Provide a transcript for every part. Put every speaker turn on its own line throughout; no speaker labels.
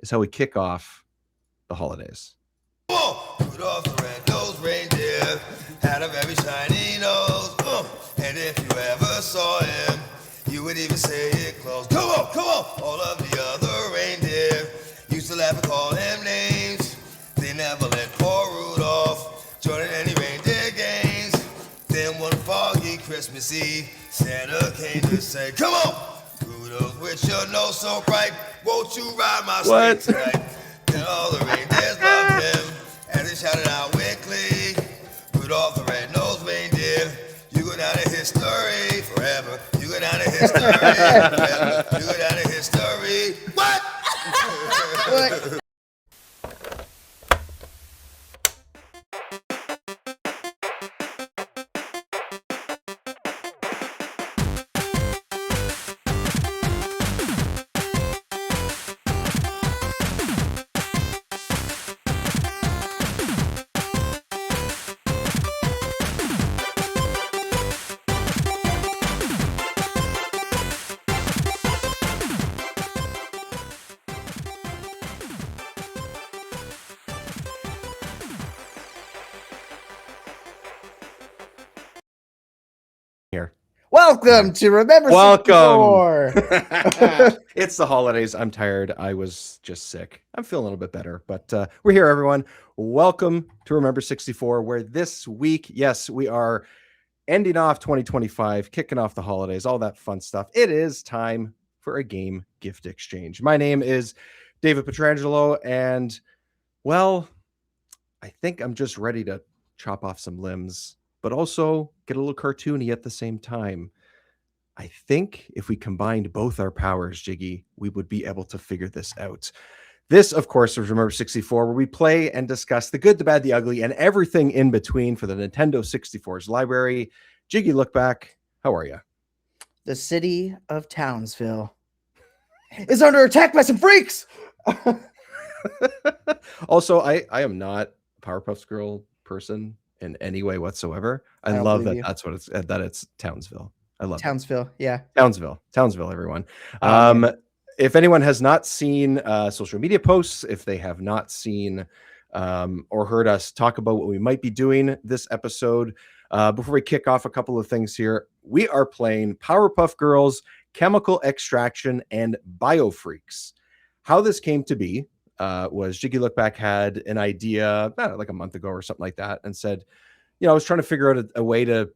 is how we kick off the holidays.
Rudolph the red-nosed reindeer had a very shiny nose. And if you ever saw him, you would even say it close. Come on, come on! All of the other reindeer used to laugh and call him names. They never let poor Rudolph join in any reindeer games. Then one foggy Christmas Eve, Santa came to say, come on! Rudolph, with your nose so bright, won't you ride my sleigh tonight? Then all the reindeers loved him, and they shouted out with glee, Rudolph the red-nosed reindeer, you go down in history forever. You go down in history forever. You go down in history. What?
What?
Here.
Welcome to Remember 64.
It's the holidays. I'm tired. I was just sick. I'm feeling a little bit better, but we're here, everyone. Welcome to Remember 64, where this week, yes, we are ending off 2025, kicking off the holidays, all that fun stuff. It is time for a game gift exchange. My name is David Petrangelo, and, well, I think I'm just ready to chop off some limbs, but also get a little cartoony at the same time. I think if we combined both our powers, Jiggy, we would be able to figure this out. This, of course, is Remember 64, where we play and discuss the good, the bad, the ugly, and everything in between for the Nintendo 64's library. Jiggy, look back. How are you?
The city of Townsville is under attack by some freaks.
Also, I am not a Powerpuff Girl person in any way whatsoever. I love that that's what it's Townsville. I love
Townsville. Yeah.
Townsville, everyone. If anyone has not seen social media posts, if they have not seen or heard us talk about what we might be doing this episode, before we kick off a couple of things here, we are playing Powerpuff Girls, Chemical Extraction, and B.I.O Freaks. How this came to be was Jiggy Lookback had an idea like a month ago or something like that, and said, I was trying to figure out a way to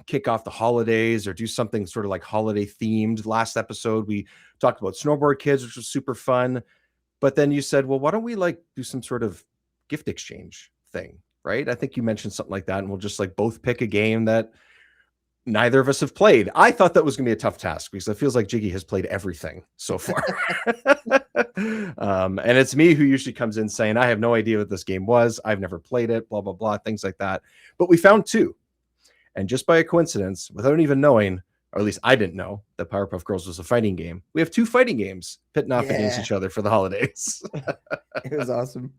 kick off the holidays or do something sort of like holiday themed. Last episode, we talked about Snowboard Kids, which was super fun. But then you said, well, why don't we do some sort of gift exchange thing, right? I think you mentioned something like that, and we'll just both pick a game that neither of us have played. I thought that was going to be a tough task because it feels like Jiggy has played everything so far. And it's me who usually comes in saying, I have no idea what this game was. I've never played it, blah, blah, blah, things like that. But we found two. And just by a coincidence, without even knowing, or at least I didn't know, that Powerpuff Girls was a fighting game. We have two fighting games pitting off against each other for the holidays.
It was awesome.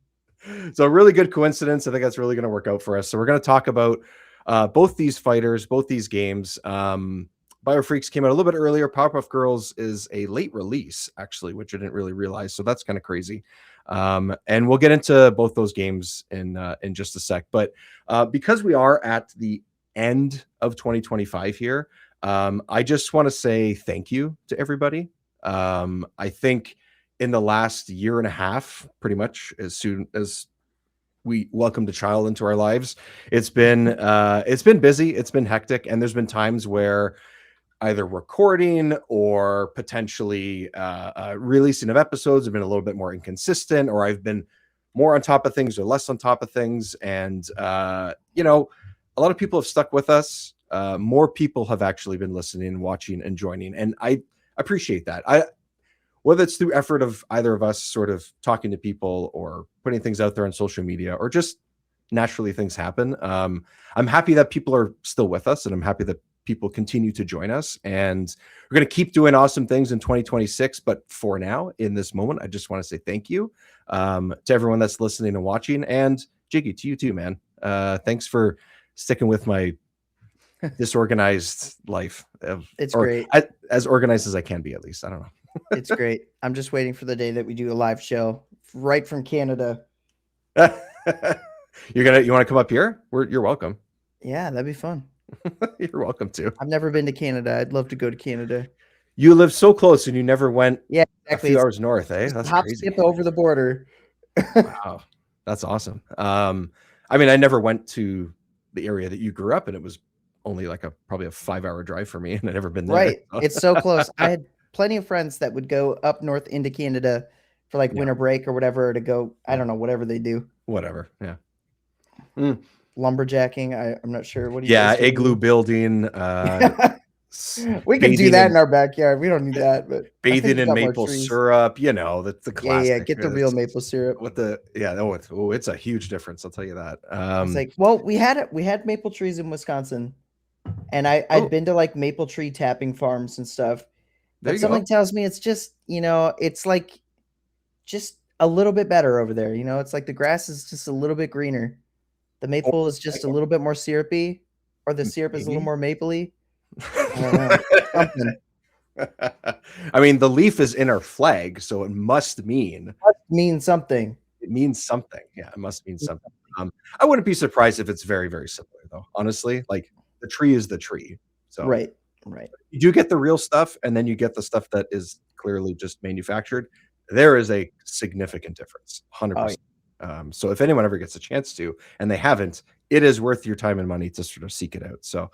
So a really good coincidence. I think that's really going to work out for us. So we're going to talk about both these fighters, both these games. B.I.O Freaks came out a little bit earlier. Powerpuff Girls is a late release, actually, which I didn't really realize. So that's kind of crazy. And we'll get into both those games in just a sec. But because we are at the end of 2025 here, I just want to say thank you to everybody. I think in the last year and a half, pretty much as soon as we welcomed a child into our lives, it's been busy, it's been hectic, and there's been times where either recording or potentially releasing of episodes have been a little bit more inconsistent, or I've been more on top of things or less on top of things. And a lot of people have stuck with us. More people have actually been listening, watching, and joining, and I appreciate that. Whether it's through effort of either of us sort of talking to people or putting things out there on social media, or just naturally things happen. I'm happy that people are still with us, and I'm happy that people continue to join us, and we're going to keep doing awesome things in 2026. But for now, in this moment, I just want to say thank you to everyone that's listening and watching, and Jiggy, to you too, man. Thanks for sticking with my disorganized life.
It's great.
As organized as I can be, at least. I don't know.
It's great. I'm just waiting for the day that we do a live show right from Canada.
You want to come up here? You're welcome.
Yeah, that'd be fun.
You're welcome to.
I've never been to Canada. I'd love to go to Canada.
You live so close and you never went
Yeah, exactly.
a few hours north, eh? That's
hop,
crazy.
skip over the border.
Wow. That's awesome. I mean, I never went to the area that you grew up in. It was only like probably a 5-hour drive for me, and I'd never been there.
Right.
So.
It's so close. I had plenty of friends that would go up north into Canada for like winter break or whatever to go. I don't know, whatever they do.
Whatever. Yeah.
Lumberjacking. I'm not sure. What do you
igloo building.
We can do that in our backyard. We don't need that, but
bathing in maple syrup. You know, that's the classic.
Yeah. Get the real maple syrup.
With the it's a huge difference. I'll tell you that.
It's like, well, we had maple trees in Wisconsin, and I'd been to like maple tree tapping farms and stuff. But something tells me it's just, it's like just a little bit better over there. It's like the grass is just a little bit greener. The maple is just a little bit more syrupy, or the syrup is a little more mapley. I don't know.
I mean, the leaf is in our flag, so it must mean
something.
It means something. Yeah, it must mean something. I wouldn't be surprised if it's very, very similar, though. Honestly, like the tree is the tree. So
right.
You do get the real stuff, and then you get the stuff that is clearly just manufactured. There is a significant difference, 100%. So if anyone ever gets a chance to, and they haven't, it is worth your time and money to sort of seek it out. So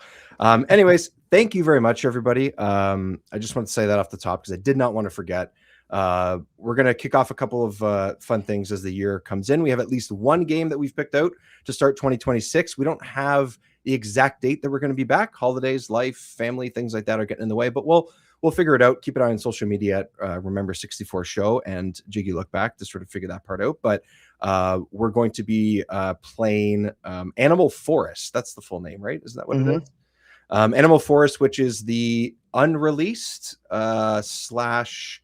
anyways, thank you very much, everybody. I just want to say that off the top because I did not want to forget. We're going to kick off a couple of fun things as the year comes in. We have at least one game that we've picked out to start 2026. We don't have the exact date that we're going to be back. Holidays, life, family, things like that are getting in the way, but we'll figure it out. Keep an eye on social media at Remember 64 Show and Jiggy Look Back to sort of figure that part out. But we're going to be playing Animal Forest. That's the full name, right? Isn't that what it is? Animal Forest, which is the unreleased slash.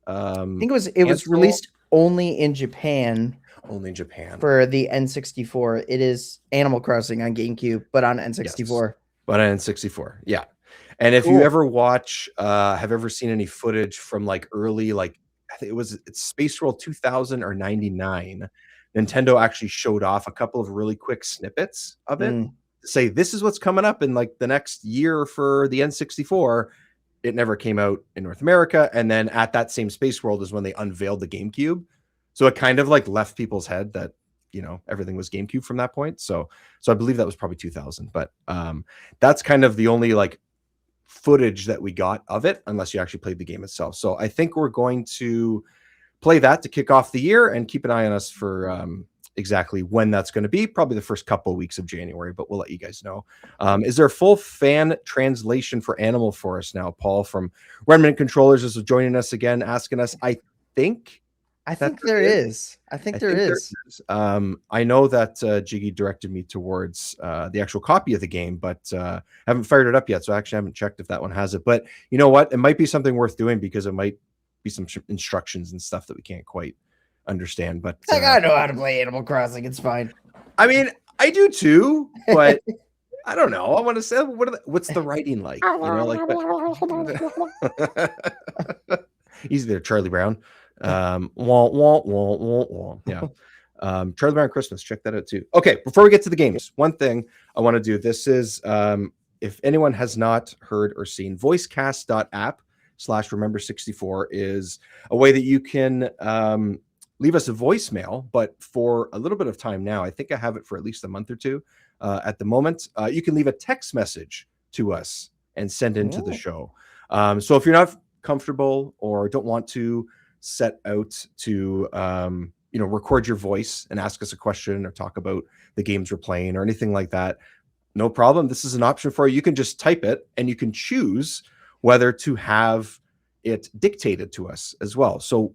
I think it was released only in Japan.
Only in Japan
for the N64. It is Animal Crossing on GameCube, but on N64.
Yes, but on N64, yeah. And if you ever watch, have ever seen any footage from like early, like I think it's Space World 2000 or 99, Nintendo actually showed off a couple of really quick snippets of it to say this is what's coming up in like the next year for the N64. It never came out in North America, and then at that same Space World is when they unveiled the GameCube. So it kind of like left people's head that, everything was GameCube from that point. So I believe that was probably 2000, but that's kind of the only like footage that we got of it, unless you actually played the game itself. So I think we're going to play that to kick off the year and keep an eye on us for exactly when that's going to be, probably the first couple of weeks of January, but we'll let you guys know. Is there a full fan translation for Animal Forest now? Paul from Remnant Controllers is joining us again, asking us, I think
there is. I think there is.
I know that Jiggy directed me towards the actual copy of the game, but haven't fired it up yet. So I actually haven't checked if that one has it. But you know what? It might be something worth doing because it might be some instructions and stuff that we can't quite understand. But
I know how to play Animal Crossing. It's fine.
I mean, I do too, but I don't know. I want to say, what's the writing like? Easy there, Charlie Brown. Yeah. Charlie Brown Christmas, check that out too. Okay, before we get to the games, one thing I want to do, this is if anyone has not heard or seen, voicecast.app/remember64 is a way that you can leave us a voicemail, but for a little bit of time now, I think I have it for at least a month or two at the moment. You can leave a text message to us and send into the show. So if you're not comfortable or don't want to set out to record your voice and ask us a question or talk about the games we're playing or anything like that, no problem. This is an option for you. You can just type it and you can choose whether to have it dictated to us as well. So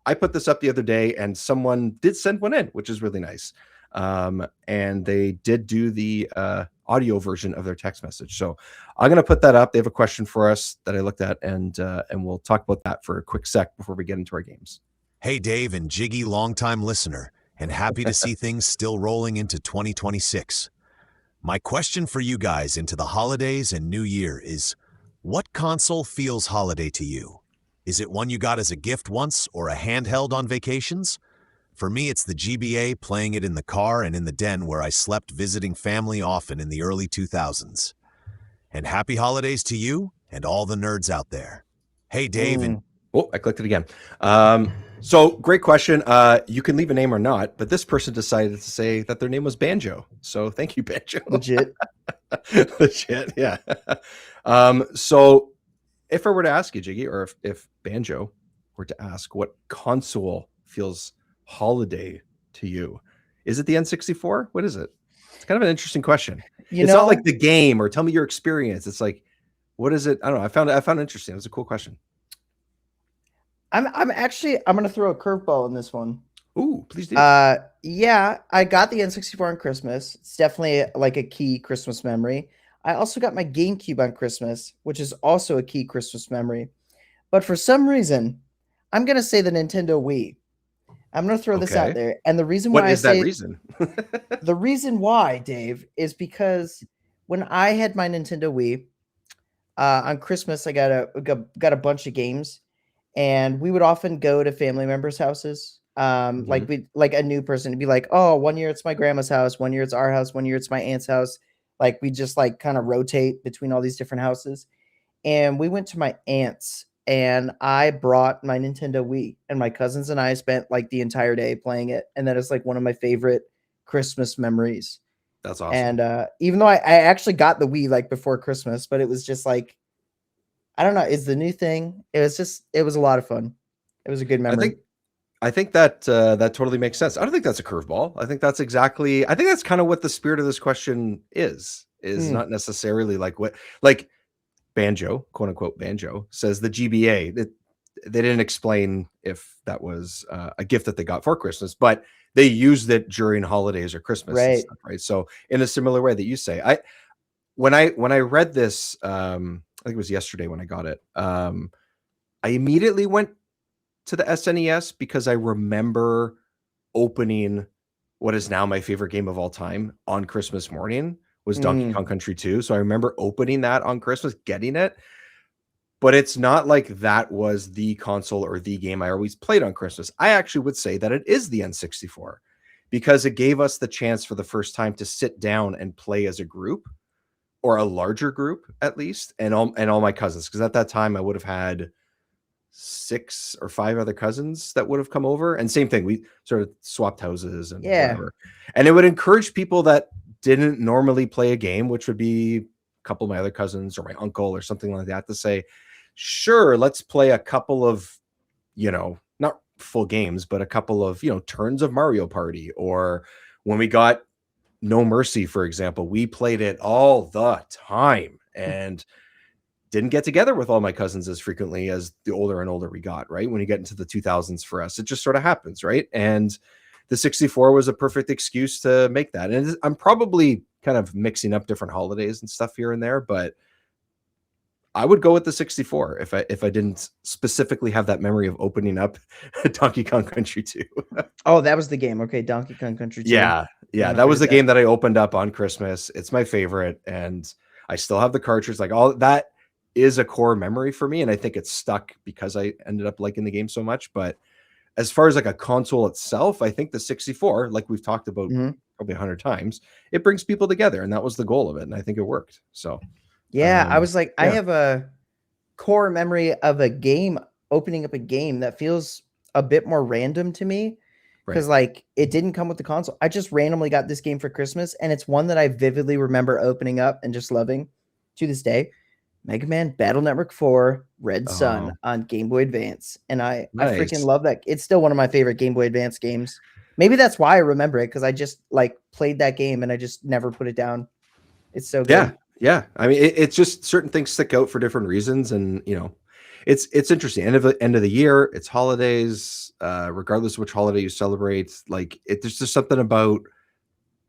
I put this up the other day and someone did send one in, which is really nice. And they did do the audio version of their text message. So I'm going to put that up. They have a question for us that I looked at, and we'll talk about that for a quick sec before we get into our games.
Hey, Dave and Jiggy, longtime listener, and happy to see things still rolling into 2026. My question for you guys into the holidays and New Year is, what console feels holiday to you? Is it one you got as a gift once or a handheld on vacations? For me, it's the GBA, playing it in the car and in the den where I slept visiting family often in the early 2000s. And happy holidays to you and all the nerds out there. Hey, Dave, and
Oh, I clicked it again. So great question. You can leave a name or not, but this person decided to say that their name was Banjo. So thank you, Banjo.
Legit.
Legit, yeah. So if I were to ask you, Jiggy, or if Banjo were to ask what console feels holiday to you, is it the N64? What is it? It's kind of an interesting question. It's not like the game or tell me your experience. It's like, what is it? I don't know. I found it interesting. It was a cool question.
I'm gonna throw a curveball in this one.
Ooh, please do.
Yeah, I got the N64 on Christmas. It's definitely like a key Christmas memory. I also got my GameCube on Christmas, which is also a key Christmas memory. But for some reason, I'm gonna say the Nintendo Wii. I'm gonna throw this out there, and the reason why the reason why, Dave, is because when I had my Nintendo Wii on Christmas, I got a bunch of games. And we would often go to family members' houses. Like a new person to be like, oh, 1 year it's my grandma's house, 1 year it's our house, 1 year it's my aunt's house. Like we just like kind of rotate between all these different houses. And we went to my aunt's and I brought my Nintendo Wii, and my cousins and I spent like the entire day playing it. And that is like one of my favorite Christmas memories.
That's awesome.
And even though I actually got the Wii like before Christmas, but it was just like, I don't know. It's the new thing. It was a lot of fun. It was a good memory.
I think that that totally makes sense. I don't think that's a curveball. I think that's kind of what the spirit of this question is not necessarily like Banjo, quote unquote Banjo says the GBA. They didn't explain if that was a gift that they got for Christmas, but they used it during holidays or Christmas,
right?
And stuff, right. So in a similar way that you say, when I read this, I think it was yesterday when I got it. I immediately went to the SNES because I remember opening what is now my favorite game of all time on Christmas morning was Donkey Kong Country 2. So I remember opening that on Christmas, getting it. But it's not like that was the console or the game I always played on Christmas. I actually would say that it is the N64 because it gave us the chance for the first time to sit down and play as a group. Or a larger group at least, and all my cousins, because at that time I would have had 6 or 5 other cousins that would have come over, and same thing, we sort of swapped houses and whatever. And it would encourage people that didn't normally play a game, which would be a couple of my other cousins or my uncle or something like that, to say, sure, let's play a couple of, not full games, but a couple of, turns of Mario Party. Or when we got No Mercy, for example, we played it all the time and didn't get together with all my cousins as frequently as the older and older we got, right? When you get into the 2000s for us, it just sort of happens, right? And the 64 was a perfect excuse to make that. And I'm probably kind of mixing up different holidays and stuff here and there, but I would go with the 64 if I didn't specifically have that memory of opening up Donkey Kong Country 2.
Oh, that was the game. Okay, Donkey Kong Country 2.
Yeah, that was the game that I opened up on Christmas. It's my favorite, and I still have the cartridge. Like, all that is a core memory for me, and I think it's stuck because I ended up liking the game so much. But as far as like a console itself, I think the 64, like we've talked about probably 100 times, it brings people together, and that was the goal of it, and I think it worked. So
yeah, I was like, I have a core memory of a game, opening up a game that feels a bit more random to me because like it didn't come with the console. I just randomly got this game for Christmas, and it's one that I vividly remember opening up and just loving to this day. Mega Man Battle Network 4 Red Sun on Game Boy Advance. And I freaking love that. It's still one of my favorite Game Boy Advance games. Maybe that's why I remember it, because I just like played that game and I just never put it down. It's so good.
Yeah. I mean, it's just certain things stick out for different reasons. And, it's interesting. End of the year, it's holidays, regardless of which holiday you celebrate. Like, there's just something about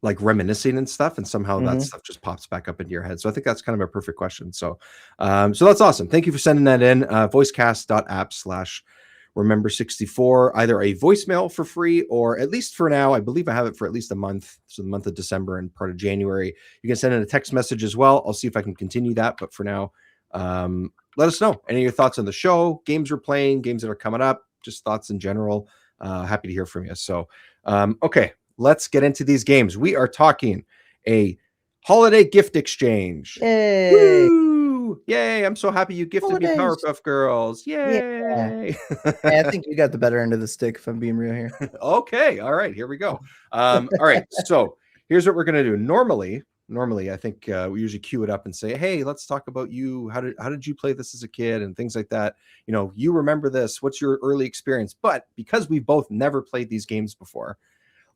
like reminiscing and stuff, and somehow that stuff just pops back up into your head. So I think that's kind of a perfect question. So so that's awesome. Thank you for sending that in. Voicecast.app/remember64, either a voicemail for free, or at least for now, I believe I have it for at least a month. So the month of December and part of January. You can send in a text message as well. I'll see if I can continue that, but for now, Let us know any of your thoughts on the show, games we're playing, games that are coming up, just thoughts in general. Happy to hear from you. So, okay, let's get into these games. We are talking a holiday gift exchange.
Yay!
Woo! Yay! I'm so happy you gifted me
Holidays.
Powerpuff Girls.
Yeah.
Yay!
Hey, I think you got the better end of the stick, if I'm being real here.
Okay, all right, here we go. All right, so here's what we're gonna do. Normally, I think we usually cue it up and say, "Hey, let's talk about you. How did you play this as a kid and things like that? You know, you remember this? What's your early experience?" But because we both never played these games before,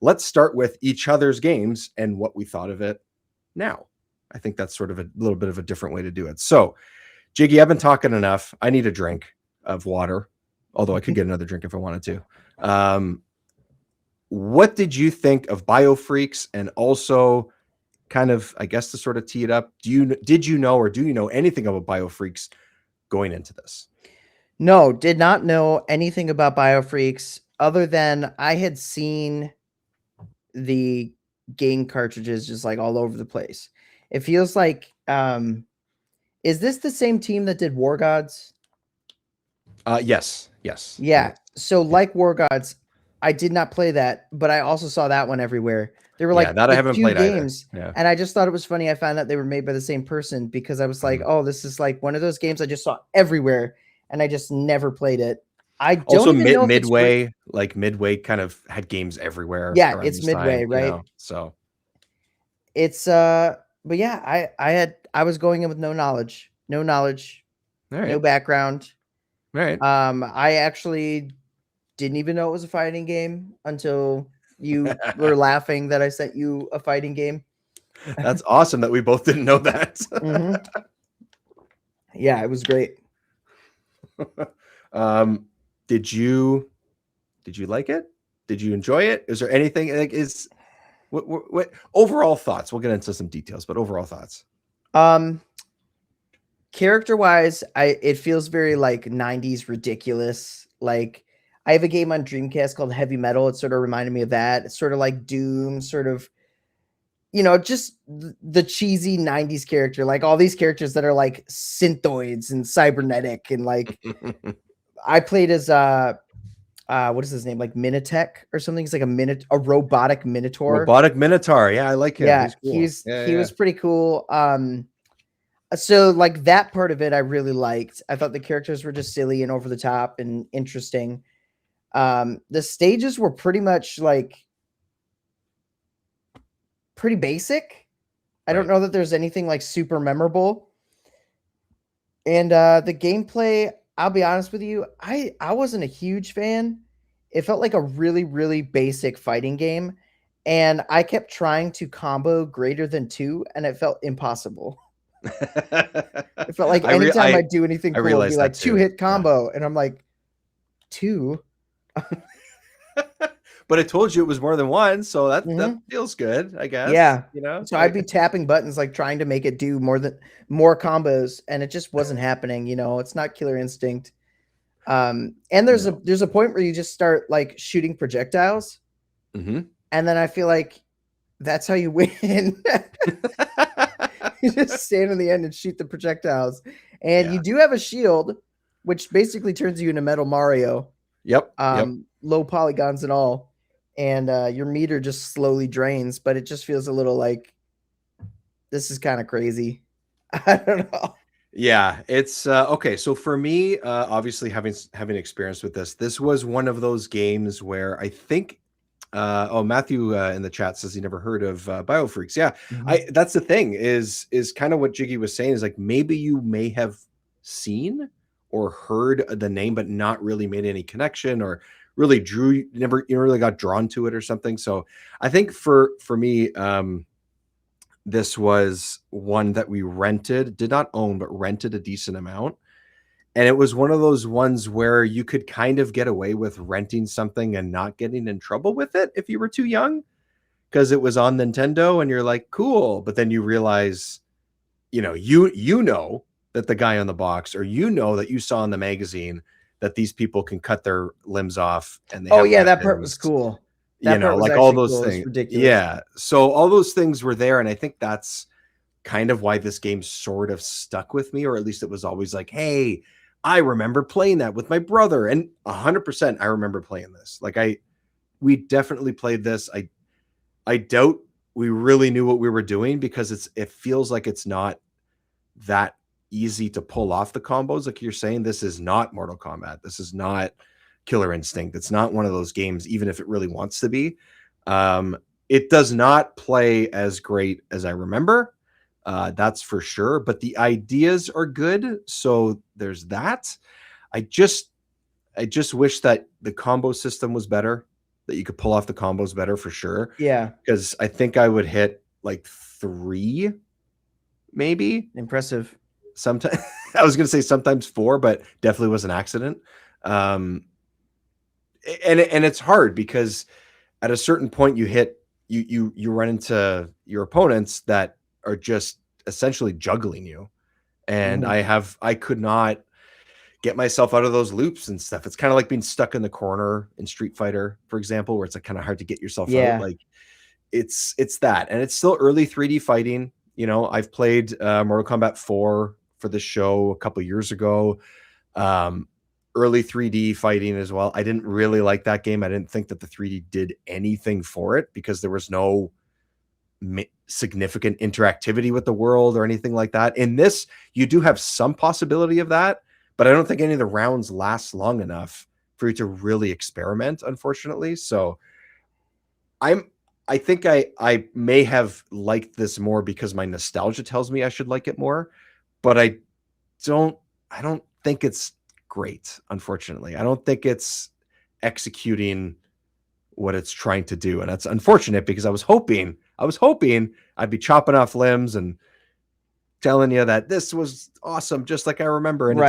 let's start with each other's games and what we thought of it now. I think that's sort of a little bit of a different way to do it. So, Jiggy, I've been talking enough. I need a drink of water, although I could get another drink if I wanted to. What did you think of Biofreaks? And also, kind of, I guess, to sort of tee it up, did you know or do you know anything about Biofreaks going into this?
No, did not know anything about Biofreaks other than I had seen the game cartridges just like all over the place. It feels like is this the same team that did War Gods?
Yes.
Yeah. So like War Gods, I did not play that, but I also saw that one everywhere. There were like
that I haven't
two
played
games,
either.
and I just thought it was funny. I found out they were made by the same person because I was like, oh, this is like one of those games I just saw everywhere, and I just never played it. I don't
also
even know if
Midway kind of had games everywhere.
Yeah, it's Midway, right?
You know, so
it's but yeah, I was going in with no knowledge,
all right.
no background.
All right.
I actually didn't even know it was a fighting game until you were laughing that I sent you a fighting game.
That's awesome that we both didn't know that.
Mm-hmm. Yeah, it was great.
Did you like it? Did you enjoy it? Is there anything like what overall thoughts? We'll get into some details, but overall thoughts.
Character wise, it feels very like 90s ridiculous. Like I have a game on Dreamcast called Heavy Metal. It sort of reminded me of that. It's sort of like Doom, sort of, you know, just the cheesy 90s character, like all these characters that are like synthoids and cybernetic. And like I played as what is his name? Like Minitech or something. He's like a robotic Minotaur.
Robotic Minotaur. Yeah, I like him.
Yeah,
he's cool.
He was pretty cool. So like that part of it I really liked. I thought the characters were just silly and over the top and interesting. The stages were pretty much like pretty basic. I don't know that there's anything like super memorable. And the gameplay, I'll be honest with you, I wasn't a huge fan. It felt like a really, really basic fighting game. And I kept trying to combo greater than 2, and it felt impossible. It felt like anytime I'd do anything cool, it'd be like 2-hit combo. Yeah. And I'm like, 2?
But I told you it was more than 1, so that feels good, I guess.
Yeah.
You know?
So I'd be tapping buttons, like trying to make it do more combos, and it just wasn't happening. You know, it's not Killer Instinct. And there's a point where you just start like shooting projectiles.
Mm-hmm.
And then I feel like that's how you win. You just stand in the end and shoot the projectiles. And you do have a shield, which basically turns you into Metal Mario.
Yep.
Low polygons and all. And your meter just slowly drains, but it just feels a little like this is kind of crazy. I don't know.
Yeah, it's okay. So for me, obviously having experience with this was one of those games where I think Matthew in the chat says he never heard of Biofreaks. Yeah, that's the thing is kind of what Jiggy was saying is like maybe you may have seen or heard the name, but not really made any connection or really never really got drawn to it or something. So I think for me, this was one that we did not own, but rented a decent amount. And it was one of those ones where you could kind of get away with renting something and not getting in trouble with it if you were too young, because it was on Nintendo and you're like, cool. But then you realize, you know that the guy on the box, or that you saw in the magazine that these people can cut their limbs off. And they
that part was cool.
That part was like all those things. Ridiculous. Yeah. So all those things were there. And I think that's kind of why this game sort of stuck with me, or at least it was always like, hey, I remember playing that with my brother, and 100% I remember playing this. Like we definitely played this. I doubt we really knew what we were doing, because it feels like it's not that easy to pull off the combos. Like you're saying, this is not Mortal Kombat. This is not Killer Instinct. It's not one of those games, even if it really wants to be. It does not play as great as I remember. That's for sure. But the ideas are good. So there's that. I just wish that the combo system was better, that you could pull off the combos better for sure.
Yeah.
Because I think I would hit like 3, maybe.
Impressive.
Sometimes I was going to say sometimes 4, but definitely was an accident. And it's hard because at a certain point you run into your opponents that are just essentially juggling you. And I could not get myself out of those loops and stuff. It's kind of like being stuck in the corner in Street Fighter, for example, where it's like kind of hard to get yourself out. Like it's that, and it's still early 3D fighting. You know, I've played Mortal Kombat 4 for the show a couple years ago. Early 3D fighting as well. I didn't really like that game. I didn't think that the 3D did anything for it, because there was no significant interactivity with the world or anything like that. In this, you do have some possibility of that, but I don't think any of the rounds last long enough for you to really experiment, unfortunately. So I think I may have liked this more because my nostalgia tells me I should like it more, but I don't think it's great, unfortunately. I don't think it's executing what it's trying to do. And that's unfortunate, because I was hoping I'd be chopping off limbs and telling you that this was awesome, just like I remember. And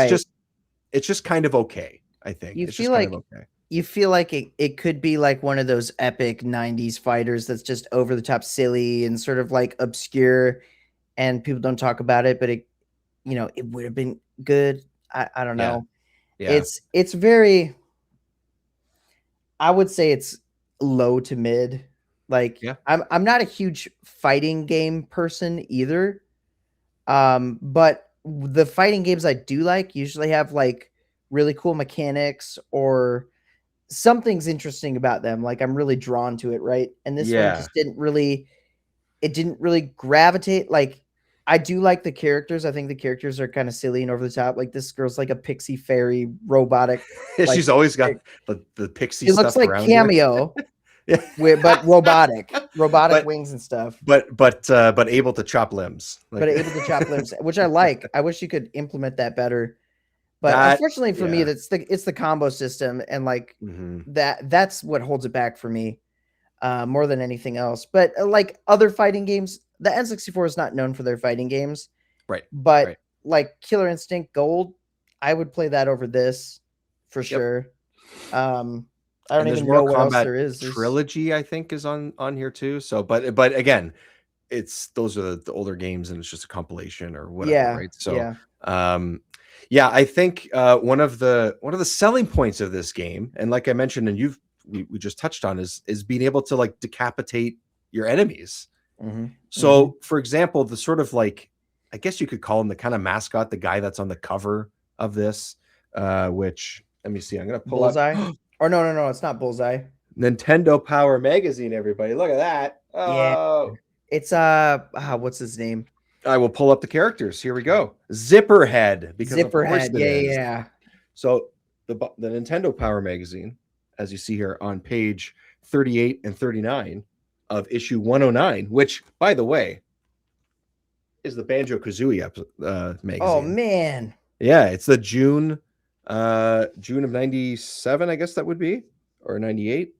it's just kind of okay. I think
you
it's
feel
just
like
kind of okay.
You feel like it could be like one of those epic 90s fighters that's just over the top silly and sort of like obscure, and people don't talk about it, but it would have been good. I don't know.
Yeah.
It's very, I would say it's low to mid. Like I'm not a huge fighting game person either. But the fighting games I do like usually have like really cool mechanics, or something's interesting about them. Like I'm really drawn to it, right? And this one just didn't really gravitate. Like I do like the characters. I think the characters are kind of silly and over the top. Like this girl's like a pixie fairy robotic. Like,
she's always got the pixie
she
stuff
looks like
around
Cameo. But robotic wings and stuff.
But able to chop limbs.
But able to chop limbs, which I like. I wish you could implement that better. But unfortunately for me, it's the combo system, and like that's what holds it back for me more than anything else. But like other fighting games, the N64 is not known for their fighting games,
right?
But like Killer Instinct Gold, I would play that over this for sure. I don't even know what else there is.
Trilogy, I think, is on here too. So, but again, those are the older games, and it's just a compilation or whatever, right? So, I think one of the selling points of this game, and like I mentioned, and we just touched on, is being able to like decapitate your enemies. So, for example, the sort of like, I guess you could call him the kind of mascot, the guy that's on the cover of this, which let me see, I'm gonna pull
Bullseye.
up.
Or no, it's not Bullseye.
Nintendo Power Magazine, everybody. Look at that. Oh.
Yeah. It's what's his name?
I will pull up the characters. Here we go. Zipperhead. Because
Zipperhead. Yeah.
So the Nintendo Power Magazine, as you see here on page 38 and 39 of issue 109, which, by the way, is the Banjo-Kazooie magazine.
Oh man.
Yeah, it's the June of 97, I guess that would be, or 98.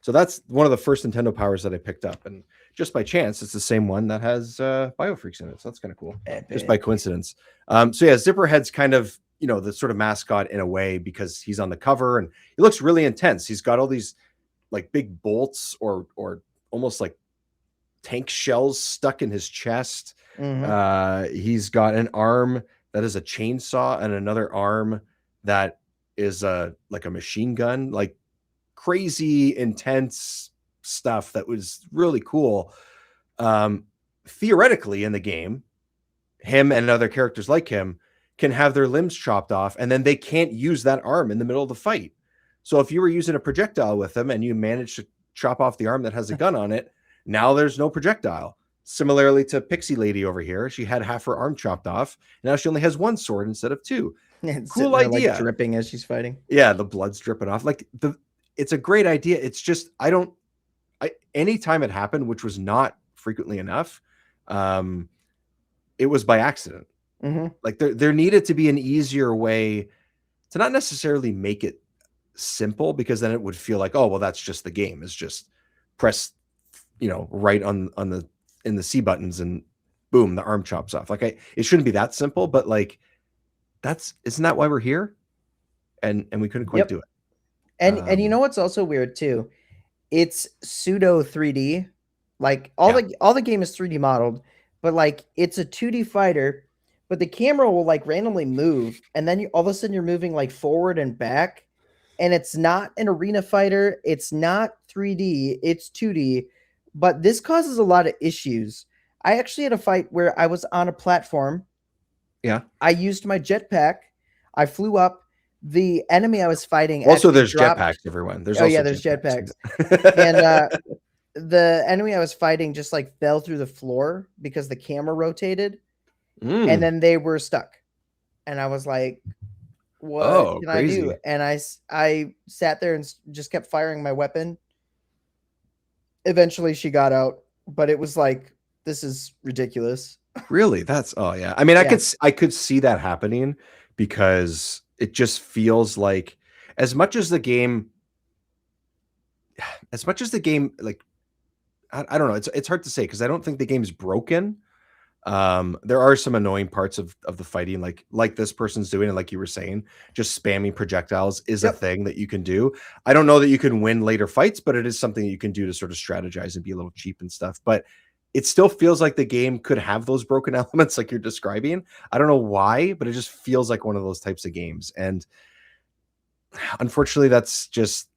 So that's one of the first Nintendo Powers that I picked up, and just by chance it's the same one that has Biofreaks in it, so that's kind of cool. Just by coincidence. Zipperhead's kind of the sort of mascot in a way, because he's on the cover and he looks really intense. He's got all these like big bolts or almost like tank shells stuck in his chest. He's got an arm that is a chainsaw and another arm that is like a machine gun, like crazy intense stuff that was really cool. theoretically in the game, him and other characters like him can have their limbs chopped off, and then they can't use that arm in the middle of the fight. So if you were using a projectile with them and you managed to chop off the arm that has a gun on it, now there's no projectile. Similarly to Pixie Lady over here, she had half her arm chopped off. Now she only has one sword instead of two.
It's
Cool
there,
idea.
like, dripping as she's fighting.
Yeah, the blood's dripping off. Like it's a great idea. It's just anytime it happened, which was not frequently enough, it was by accident. Like there needed to be an easier way to not necessarily make it simple, because then it would feel like, oh well, that's just the game. It's just press, right on the in the C buttons and boom, the arm chops off. Like it shouldn't be that simple, but like isn't that why we're here? And we couldn't quite do it.
And you know what's also weird too? It's pseudo 3D. Like all the game is 3D modeled, but like it's a 2D fighter, but the camera will like randomly move, and then all of a sudden you're moving like forward and back, and it's not an arena fighter. It's not 3D. It's 2D, but this causes a lot of issues. I actually had a fight where I was on a platform.
Yeah.
I used my jetpack. I flew up. The enemy I was fighting.
Also, there's jetpacks, everyone. There's
there's jetpacks. And the enemy I was fighting just like fell through the floor because the camera rotated, and then they were stuck. And I was like, "What can I do?" And I sat there and just kept firing my weapon. Eventually, she got out, but it was like, this is ridiculous.
Really? I mean, I could see that happening, because it just feels like as much as the game, like, I don't know. It's hard to say, because I don't think the game's broken. There are some annoying parts of the fighting, like this person's doing, and like you were saying, just spamming projectiles is a thing that you can do. I don't know that you can win later fights, but it is something that you can do to sort of strategize and be a little cheap and stuff. But it still feels like the game could have those broken elements like you're describing. I don't know why, but it just feels like one of those types of games. And unfortunately, that's just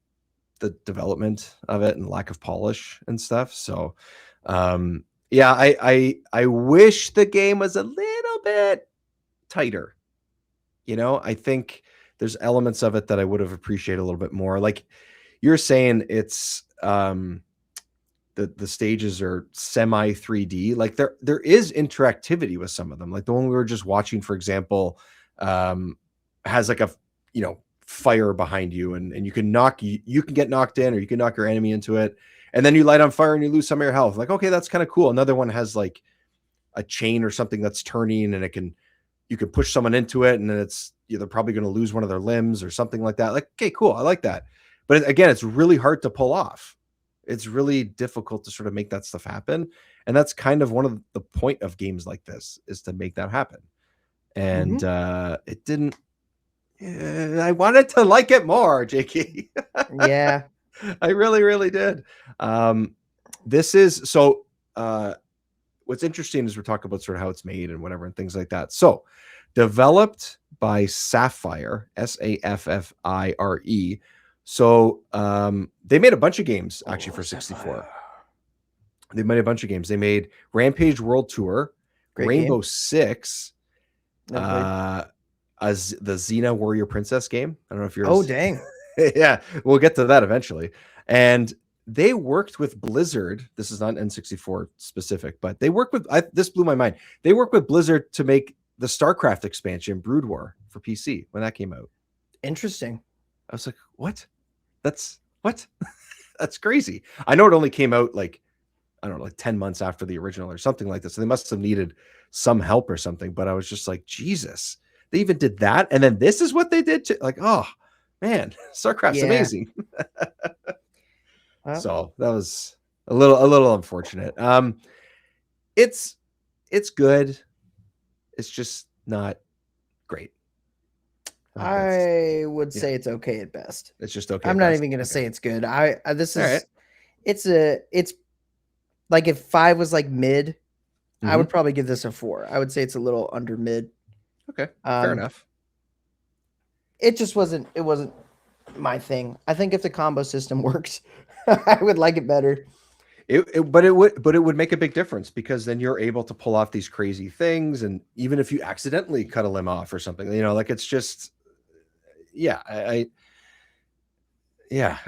the development of it and lack of polish and stuff. So, I wish the game was a little bit tighter. I think there's elements of it that I would have appreciated a little bit more. Like you're saying, it's the stages are semi 3D. Like there is interactivity with some of them. Like the one we were just watching, for example, has like a fire behind you, and you can get knocked in, or you can knock your enemy into it, and then you light on fire and you lose some of your health. Like, okay, that's kind of cool. Another one has like a chain or something that's turning, and you can push someone into it, and then they're probably going to lose one of their limbs or something like that. Like, okay, cool, I like that. But again, it's really hard to pull off. It's really difficult to sort of make that stuff happen. And that's kind of one of the point of games like this, is to make that happen. And it didn't. I wanted to like it more, JK.
Yeah.
I really, really did. This is so. What's interesting is we're talking about sort of how it's made and whatever and things like that. So, developed by Sapphire, Saffire. So, they made a bunch of games actually for 64. Sapphire. They made a bunch of games. They made Rampage World Tour,
Great
Rainbow
game.
Six, the Xena Warrior Princess game. I don't know if you're.
Oh, dang.
Yeah, we'll get to that eventually. And they worked with Blizzard. This is not N64 specific, but they worked with. This blew my mind. They worked with Blizzard to make the StarCraft expansion, Brood War, for PC when that came out.
Interesting.
I was like, what? That's what? That's crazy. I know it only came out like, I don't know, like 10 months after the original or something like this. So they must have needed some help or something. But I was just like, Jesus, they even did that. And then this is what they did to, like, oh man, StarCraft's amazing. So that was a little unfortunate. It's good. It's just not great.
I would say it's okay at best.
It's just okay.
I'm not even going to say it's good. It's like if 5 was like mid, I would probably give this a 4. I would say it's a little under mid.
Okay. Fair enough.
It wasn't my thing. I think if the combo system worked, I would like it better.
But it would make a big difference because then you're able to pull off these crazy things, and even if you accidentally cut a limb off or something, like it's just, yeah, I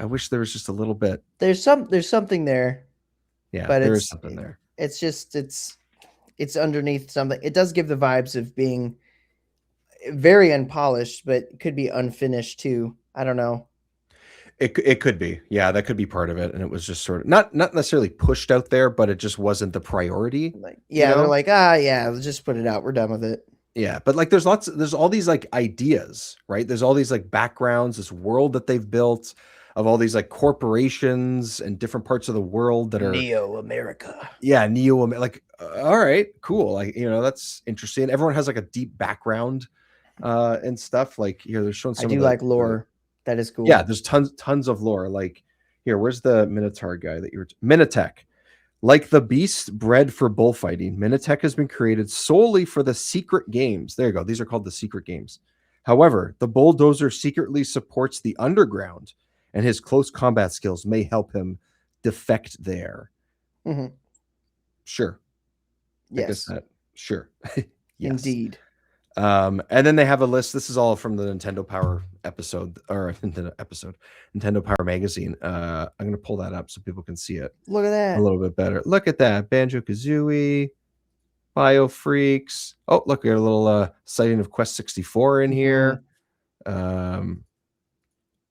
wish there was just a little bit.
There's something there.
Yeah,
but
there is something there.
It's just it's underneath something. It does give the vibes of being very unpolished, but could be unfinished too. I don't know.
It could be. Yeah, that could be part of it. And it was just sort of not necessarily pushed out there, but it just wasn't the priority.
Like, yeah, they're like, yeah, let's just put it out. We're done with it.
Yeah, but like there's all these like ideas, right? There's all these like backgrounds, this world that they've built of all these like corporations and different parts of the world that are
Neo America.
Yeah, Neo, like all right, cool. Like, that's interesting. Everyone has like a deep background and stuff. Like here, they're showing some
I do like lore. That is cool.
Yeah, there's tons of lore. Like here, where's the Minotaur guy that you're Minotech? Like the beast bred for bullfighting, Minotech has been created solely for the secret games. There you go. These are called the secret games. However, the bulldozer secretly supports the underground, and his close combat skills may help him defect there.
Mm-hmm.
Sure.
Yes.
I guess that. Sure. Yes.
Indeed.
And then they have a list. This is all from the Nintendo Power episode, or Nintendo Power magazine. I'm going to pull that up so people can see it.
Look at that.
A little bit better. Look at that. Banjo-Kazooie, Bio Freaks. Oh, look, we got a little sighting of Quest 64 in here. And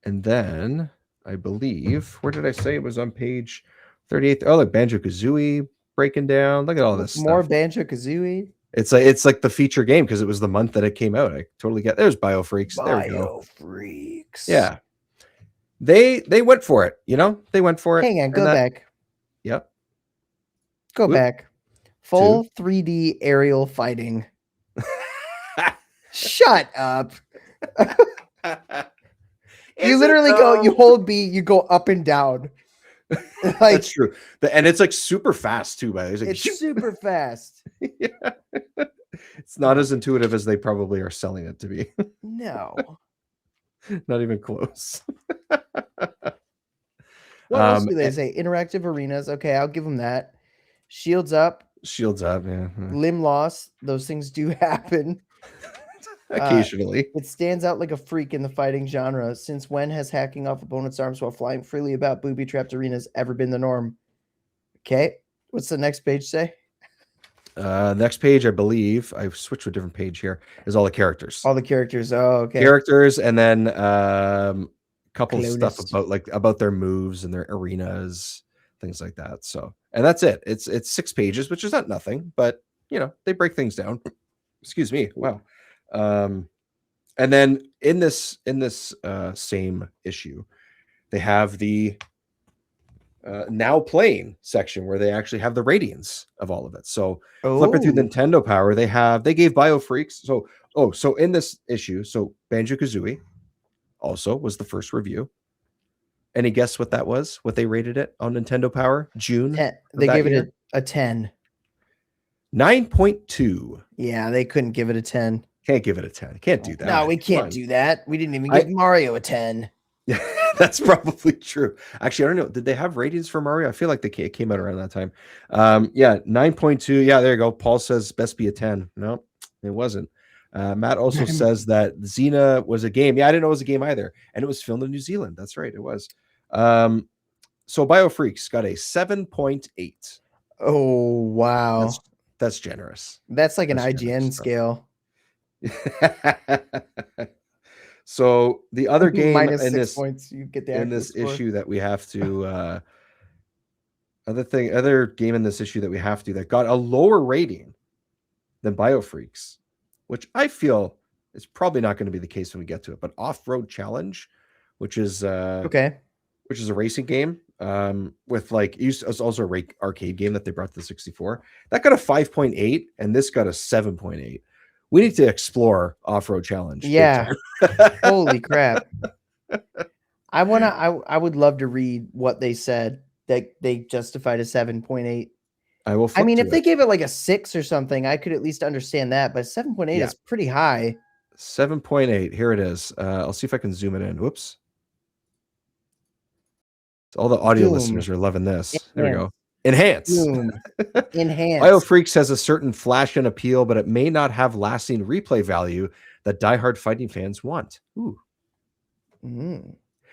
then I believe, where did I say it was on page 38? Oh, look, Banjo-Kazooie breaking down. Look at all this
more
stuff.
Banjo-Kazooie.
It's like the feature game because it was the month that it came out. I totally get. There's Bio Freaks. There we go.
Bio Freaks.
Yeah, they went for it. They went for it.
Hang on, go back.
Yep.
Go back. Full 3D aerial fighting. Shut up. You literally go. You hold B. You go up and down.
Like, that's true. And it's like super fast too, by the way.
It's super fast.
Yeah. It's not as intuitive as they probably are selling it to be.
No.
Not even close.
What else do they say? Interactive arenas. Okay, I'll give them that. Shields up.
Yeah.
Limb loss. Those things do happen.
Occasionally.
It stands out like a freak in the fighting genre. Since when has hacking off opponents' arms while flying freely about booby-trapped arenas ever been the norm? Okay. What's the next page say?
Next page, I believe, I've switched to a different page here, is all the characters.
All the characters. Oh, okay.
Characters, and then a couple of stuff about their moves and their arenas, things like that. So, and that's it. It's 6 pages, which is not nothing, but they break things down. Excuse me. Wow. And then in this same issue, they have the now playing section where they actually have the ratings of all of it. So flipping through Nintendo Power, they gave Bio Freaks. So in this issue, so Banjo-Kazooie also was the first review. Any guess what that was? What they rated it on Nintendo Power? June.
They gave it a 10.
9.2.
Yeah, they couldn't give it a 10.
Can't give it a 10. Can't do that.
No, we can't do that. We didn't even give Mario a 10.
That's probably true. Actually, I don't know. Did they have ratings for Mario? I feel like it came out around that time. Yeah, 9.2. Yeah, there you go. Paul says best be a 10. No, it wasn't. Matt also says that Xena was a game. Yeah, I didn't know it was a game either. And it was filmed in New Zealand. That's right. It was. So Bio Freaks got a 7.8.
Oh, wow.
That's generous.
That's like an IGN scale.
So the other game
minus
in
6
this
points, you get the
in this
score.
issue that we have to other game in this issue that we have to that got a lower rating than Bio Freaks, which I feel is probably not going to be the case when we get to it. But Off-Road Challenge, which is a racing game with it's also a arcade game that they brought to the 64. That got a 5.8 and this got a 7.8. We need to explore Off-Road Challenge.
Yeah. Holy crap. I would love to read what they said that they justified a 7.8. I mean, if they gave it like a 6 or something, I could at least understand that, but 7.8 is pretty high.
7.8. Here it is. I'll see if I can zoom it in. Whoops. All the audio listeners are loving this. There we go. Enhance.
Boom. Enhance.
BioFreaks has a certain flash and appeal, but it may not have lasting replay value that diehard fighting fans want. Ooh.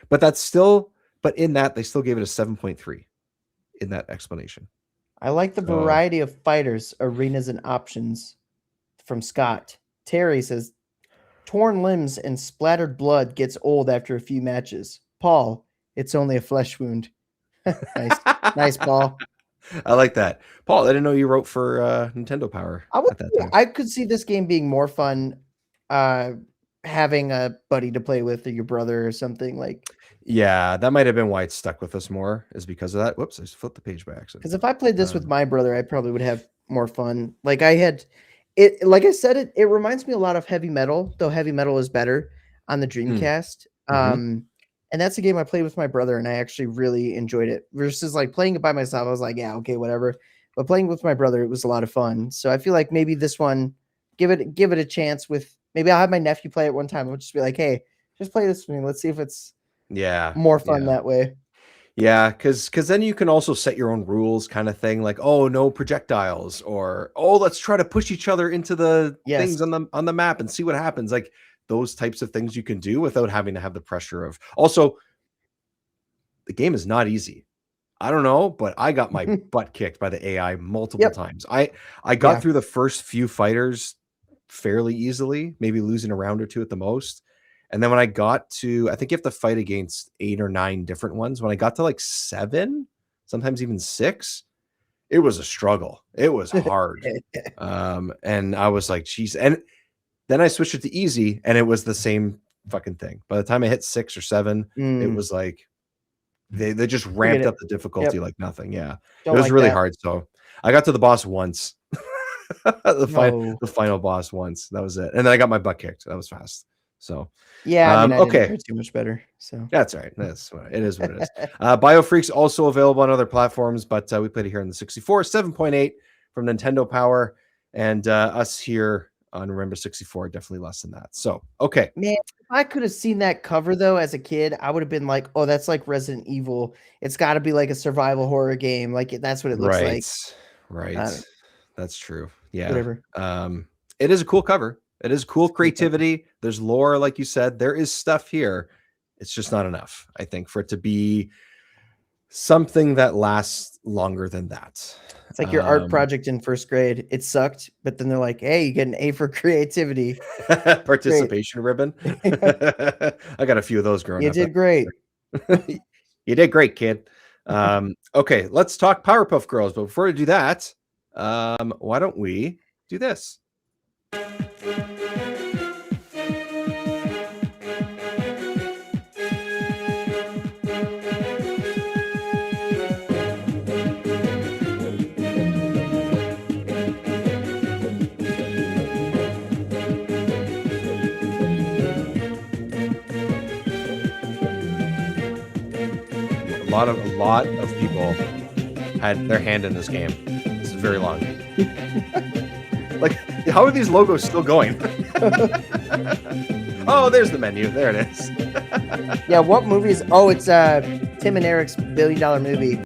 But in that, they still gave it a 7.3 in that explanation.
I like the variety of fighters, arenas, and options from Scott. Terry says, torn limbs and splattered blood gets old after a few matches. Paul, it's only a flesh wound. Nice. Nice, Paul.
I like that. Paul, I didn't know you wrote for Nintendo Power at that time.
I could see this game being more fun having a buddy to play with, or your brother or something like.
Yeah, that might have been why it stuck with us more, is because of that. Whoops, I just flipped the page by accident.
Because if I played this with my brother, I probably would have more fun. Like I had it, like I said, it reminds me a lot of Heavy Metal, though Heavy Metal is better on the Dreamcast. And that's a game I played with my brother, and I actually really enjoyed it. Versus like playing it by myself, I was like, yeah, okay, whatever. But playing with my brother, it was a lot of fun. So I feel like maybe this one, give it a chance with. Maybe I'll have my nephew play it one time. I'll just be like, hey, just play this with me. Let's see if it's more fun that way.
Yeah, because then you can also set your own rules, kind of thing, like, oh, no projectiles, or oh, let's try to push each other into the things on the map and see what happens. Like those types of things you can do without having to have the pressure of. Also, the game is not easy. I don't know, but I got my butt kicked by the AI multiple times. I got through the first few fighters fairly easily, maybe losing a round or two at the most. And then when I got to, I think you have to fight against 8 or 9 different ones. When I got to like 7, sometimes even 6, it was a struggle. It was hard. And I was like, geez. And then I switched it to easy, and it was the same fucking thing. By the time I hit 6 or 7, it was like, they just ramped up the difficulty like nothing. Yeah. It was really hard. So I got to the boss once. the final boss once. That was it. And then I got my butt kicked. That was fast. So
yeah, I didn't fare too much better. So
that's all right. It is what it is. BioFreaks also available on other platforms, but we played it here on the 64, 7.8 from Nintendo Power, and us here on Remember 64 definitely less than that. So okay,
man, if I could have seen that cover though as a kid, I would have been like, oh, that's like Resident Evil. It's got to be like a survival horror game. Like that's what it looks like.
Right. That's true. Yeah.
Whatever.
It is a cool cover. It is cool creativity. There's lore, like you said. There is stuff here. It's just not enough, I think, for it to be something that lasts longer than that.
It's like your art project in first grade. It sucked, but then they're like, hey, you get an A for creativity.
Participation ribbon. I got a few of those growing up.
You did great.
You did great, kid. Okay, let's talk Powerpuff Girls. But before we do that, why don't we do this? A lot of people had their hand in this game. This is very long. Like, how are these logos still going? Oh, there's the menu. There it is.
Yeah, what movie is? Oh, it's Tim and Eric's $1 billion movie,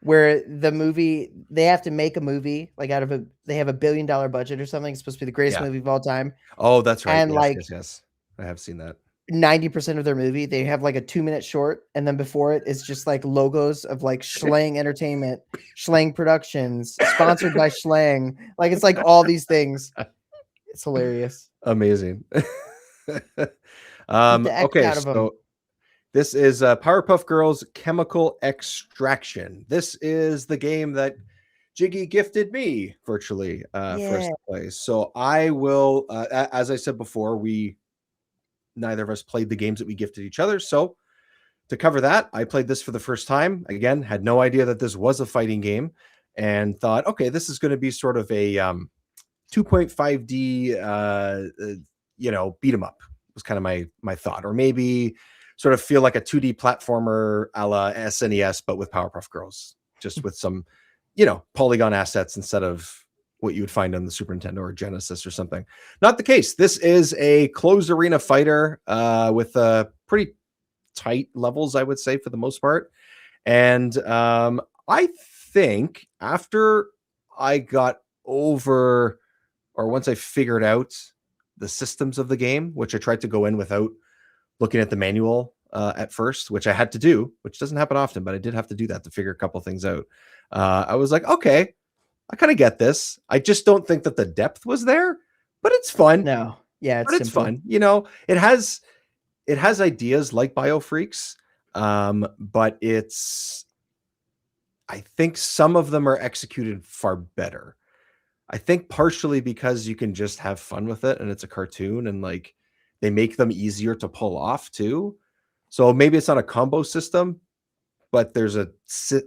where they have to make a movie like they have $1 billion budget or something. It's supposed to be the greatest movie of all time.
Oh, that's right.
And
yes, I have seen that.
90% of their movie, they have like a 2-minute short, and then before it is just like logos of like Schlang Entertainment, Schlang Productions, sponsored by Schlang. Like it's like all these things. It's hilarious.
Amazing. Okay, so this is Powerpuff Girls Chemical Extraction. This is the game that Jiggy gifted me virtually first place. So I will, as I said before, neither of us played the games that we gifted each other. So to cover that, I played this for the first time. Again, had no idea that this was a fighting game, and thought, okay, this is going to be sort of a 2.5D, beat 'em up was kind of my thought, or maybe sort of feel like a 2D platformer a la SNES, but with Powerpuff Girls, just with some, polygon assets instead of what you would find on the Super Nintendo or Genesis or something. Not the case. This is a closed arena fighter with pretty tight levels, I would say, for the most part. And I think after I got over, or once I figured out the systems of the game, which I tried to go in without looking at the manual at first, which I had to do, which doesn't happen often, but I did have to do that to figure a couple things out. I was like, okay, I kind of get this. I just don't think that the depth was there, but it's fun.
No. Yeah,
But it's fun. You know, it has ideas like Biofreaks, but I think some of them are executed far better. I think partially because you can just have fun with it and it's a cartoon and like they make them easier to pull off too. So maybe it's not a combo system, but there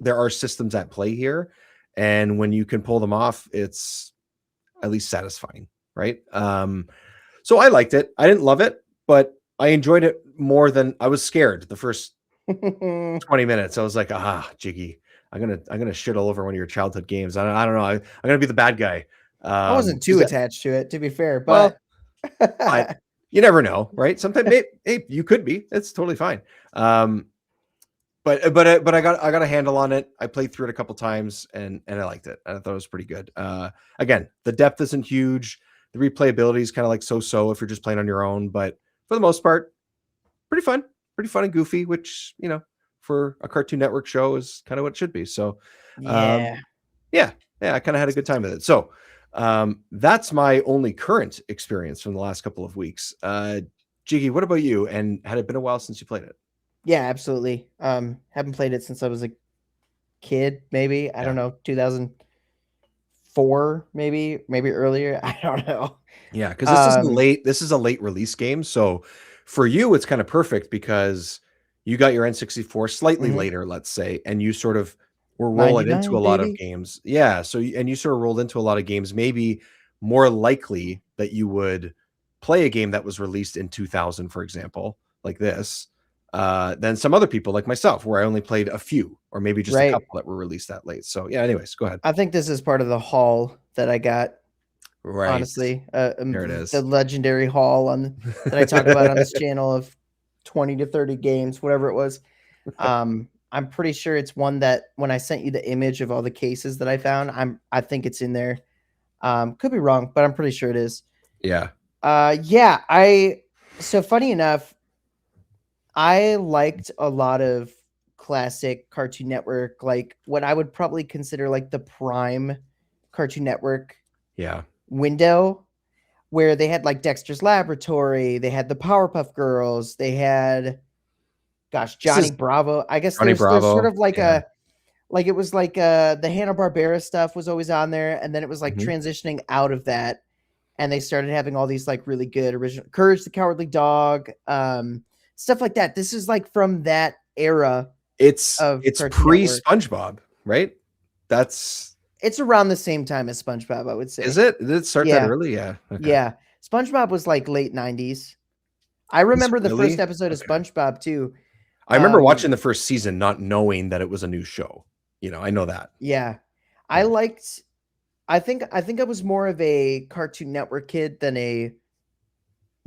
are systems at play here, and when you can pull them off, it's at least satisfying, right? So I liked it. I didn't love it, but I enjoyed it more than I was scared the first 20 minutes. I was like, Jiggy, I'm gonna shit all over one of your childhood games. I don't know. I'm gonna be the bad guy.
I wasn't too attached to it, to be fair,
Well,
but
you never know, right? Sometimes, hey, you could be. It's totally fine. But I got a handle on it. I played through it a couple times and I liked it. I thought it was pretty good. Again, the depth isn't huge. The replayability is kind of like so if you're just playing on your own, but for the most part, pretty fun and goofy, which, you know, for a Cartoon Network show is kind of what it should be. So yeah, I kind of had a good time with it. So that's my only current experience from the last couple of weeks. Jiggy, what about you? And had it been a while since you played it?
Yeah, absolutely. Haven't played it since I was a kid, maybe. I don't know, 2004, maybe earlier. I don't know.
Yeah, because this is a late release game. So for you, it's kind of perfect because you got your N64 slightly later, let's say, and you sort of were rolling into a lot of games. Yeah. So and you sort of rolled into a lot of games, maybe more likely that you would play a game that was released in 2000, for example, like this. Than some other people like myself, where I only played a few or maybe just a couple that were released that late. So yeah, anyways, go ahead.
I think this is part of the haul that I got.
Right.
Honestly,
there it is.
The legendary haul that I talk about on this channel of 20 to 30 games, whatever it was. I'm pretty sure it's one that when I sent you the image of all the cases that I found, I think it's in there. Could be wrong, but I'm pretty sure it is.
Yeah.
So funny enough, I liked a lot of classic Cartoon Network, like what I would probably consider like the prime Cartoon Network window, where they had like Dexter's Laboratory, they had the Powerpuff Girls, they had, Johnny Bravo. I guess there's sort of like it was like the Hanna-Barbera stuff was always on there, and then it was like transitioning out of that, and they started having all these like really good original Courage the Cowardly Dog, stuff like that. This is like from that era.
It's pre-SpongeBob, right?
It's around the same time as SpongeBob, I would say.
Is it? Did it start that early? Yeah. Okay.
Yeah. SpongeBob was like late 90s. I remember the first episode of SpongeBob too.
I remember watching the first season, not knowing that it was a new show. You know, I know that.
Yeah. I think I was more of a Cartoon Network kid than a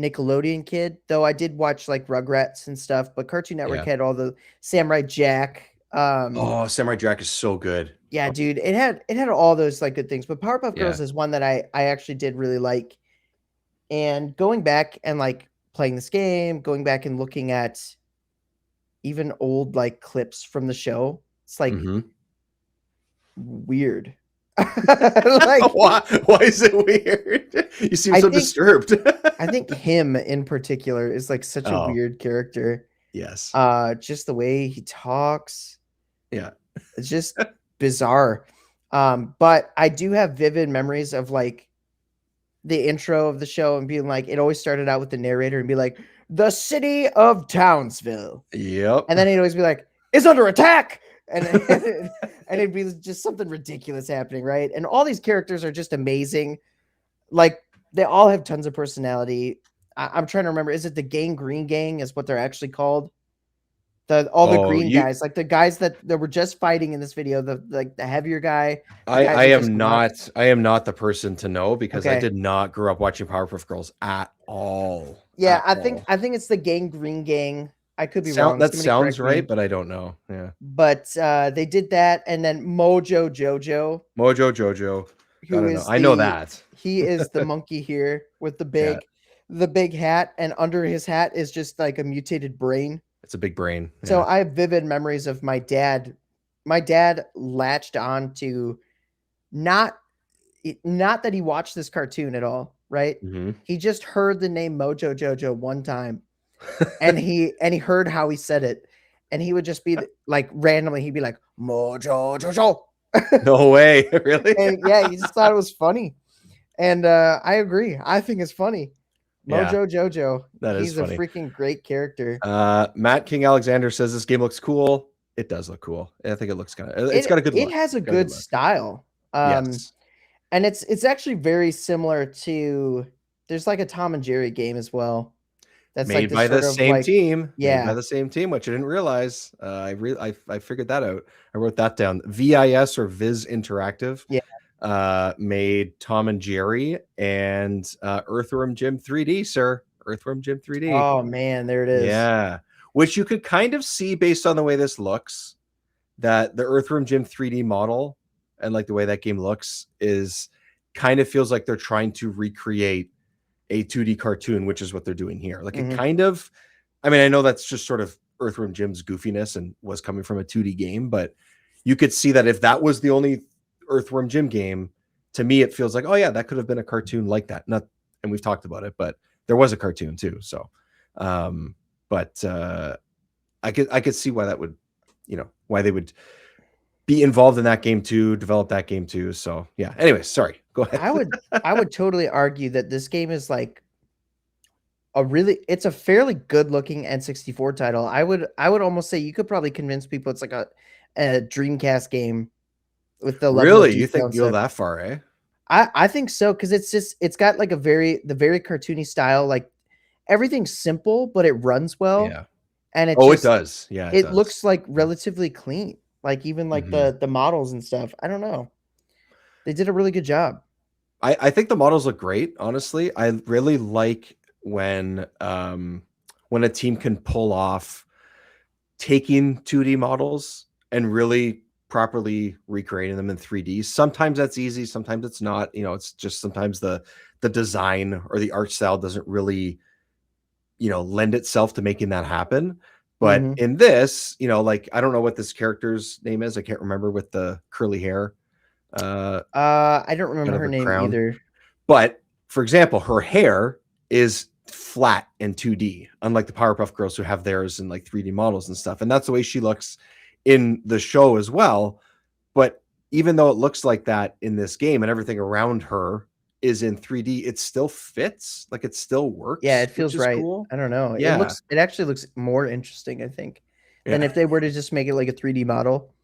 Nickelodeon kid, though I did watch like Rugrats and stuff, but Cartoon Network had all the Samurai Jack.
Samurai Jack is so good.
Yeah, dude, it had all those like good things, but Powerpuff Girls is one that I actually did really like. And going back and like playing this game, going back and looking at even old like clips from the show, it's like weird.
Like, why is it weird? You seem so disturbed.
I think him in particular is like such a weird character.
Yes.
Just the way he talks.
Yeah.
It's just bizarre. But I do have vivid memories of like the intro of the show and being like, it always started out with the narrator and be like, the city of Townsville.
Yep.
And then he'd always be like, it's under attack. And it'd be just something ridiculous happening, right? And all these characters are just amazing. Like, they all have tons of personality. I'm trying to remember. Is it the Green Gang is what they're actually called? All the green guys, like the guys that were just fighting in this video, the heavier guy.
I am not the person to know because I did not grow up watching Powerpuff Girls at all.
Yeah, I think it's the Green Gang. I could be wrong.
That
Somebody
sounds
correct me.
right, but I don't know. Yeah.
But they did that, and then Mojo Jojo,
Mojo Jojo.
who
Gotta know.
is
I know that.
he is the monkey here with
Yeah.
the big hat, and under his hat is just like a mutated brain.
It's a big brain.
So
Yeah.
I have vivid memories of my dad. My dad latched on to not not that he watched this cartoon at all, right?
Mhm.
He just heard the name Mojo Jojo one time, and he heard how he said it, and he would just be like randomly, he'd be like Mojo Jojo,
No way. Really?
and yeah, he just thought it was funny, and I agree. I think it's funny.
Yeah,
Mojo Jojo,
that is
he's a
funny.
freaking great character.
Matt King Alexander says this game looks cool. It does look cool. I think it looks kind of. It's got a good look.
It has a
It's got a
good
look.
style.
Yes.
And it's actually very similar to, there's like a Tom and Jerry game as well. That's
Made
like
by the same team. Made by
Yeah.
the same team, which I didn't realize. I figured that out. I wrote that down. VIS or Viz Interactive.
Yeah.
Made Tom and Jerry and Earthworm Jim 3D, sir. Earthworm Jim 3D.
Oh man, there it is.
Yeah. Which you could kind of see based on the way this looks, that the Earthworm Jim 3D model and like the way that game looks is kind of feels like they're trying to recreate a 2D cartoon, which is what they're doing here. Like it kind of, I mean, I know that's just sort of Earthworm Jim's goofiness and was coming from a 2D game, but you could see that if that was the only Earthworm Jim game, to me, it feels like, oh yeah, that could have been a cartoon like that. Not, and we've talked about it, but there was a cartoon too. So, but I could see why that would, why they would be involved in that game too, develop that game too. So yeah. Anyway, sorry. Go ahead.
I would totally argue that this game is like it's a fairly good looking N64 title. I would almost say you could probably convince people it's like a Dreamcast game with the level
Really?
of
You think
detail
you're
and stuff.
that far, eh?
I think so, because it's got like the very cartoony style. Like everything's simple, but it runs well.
Yeah.
And it
It does. Yeah.
It
does.
looks like relatively clean. Like even like the models and stuff. I don't know. They did a really good job.
I think the models look great. Honestly, I really like when a team can pull off taking 2D models and really properly recreating them in 3D. Sometimes that's easy, sometimes it's not. It's just sometimes the design or the art style doesn't really, lend itself to making that happen. But in this, like I don't know what this character's name is. I can't remember, with the curly hair.
I don't remember her name
crown.
either.
But for example, her hair is flat in 2D, unlike the Powerpuff Girls who have theirs in like 3D models and stuff. And that's the way she looks in the show as well. But even though it looks like that in this game and everything around her is in 3D, it still fits. Like it still works.
Yeah, it feels right.
Cool.
I don't know.
Yeah.
It actually looks more interesting, I think, than if they were to just make it like a 3D model.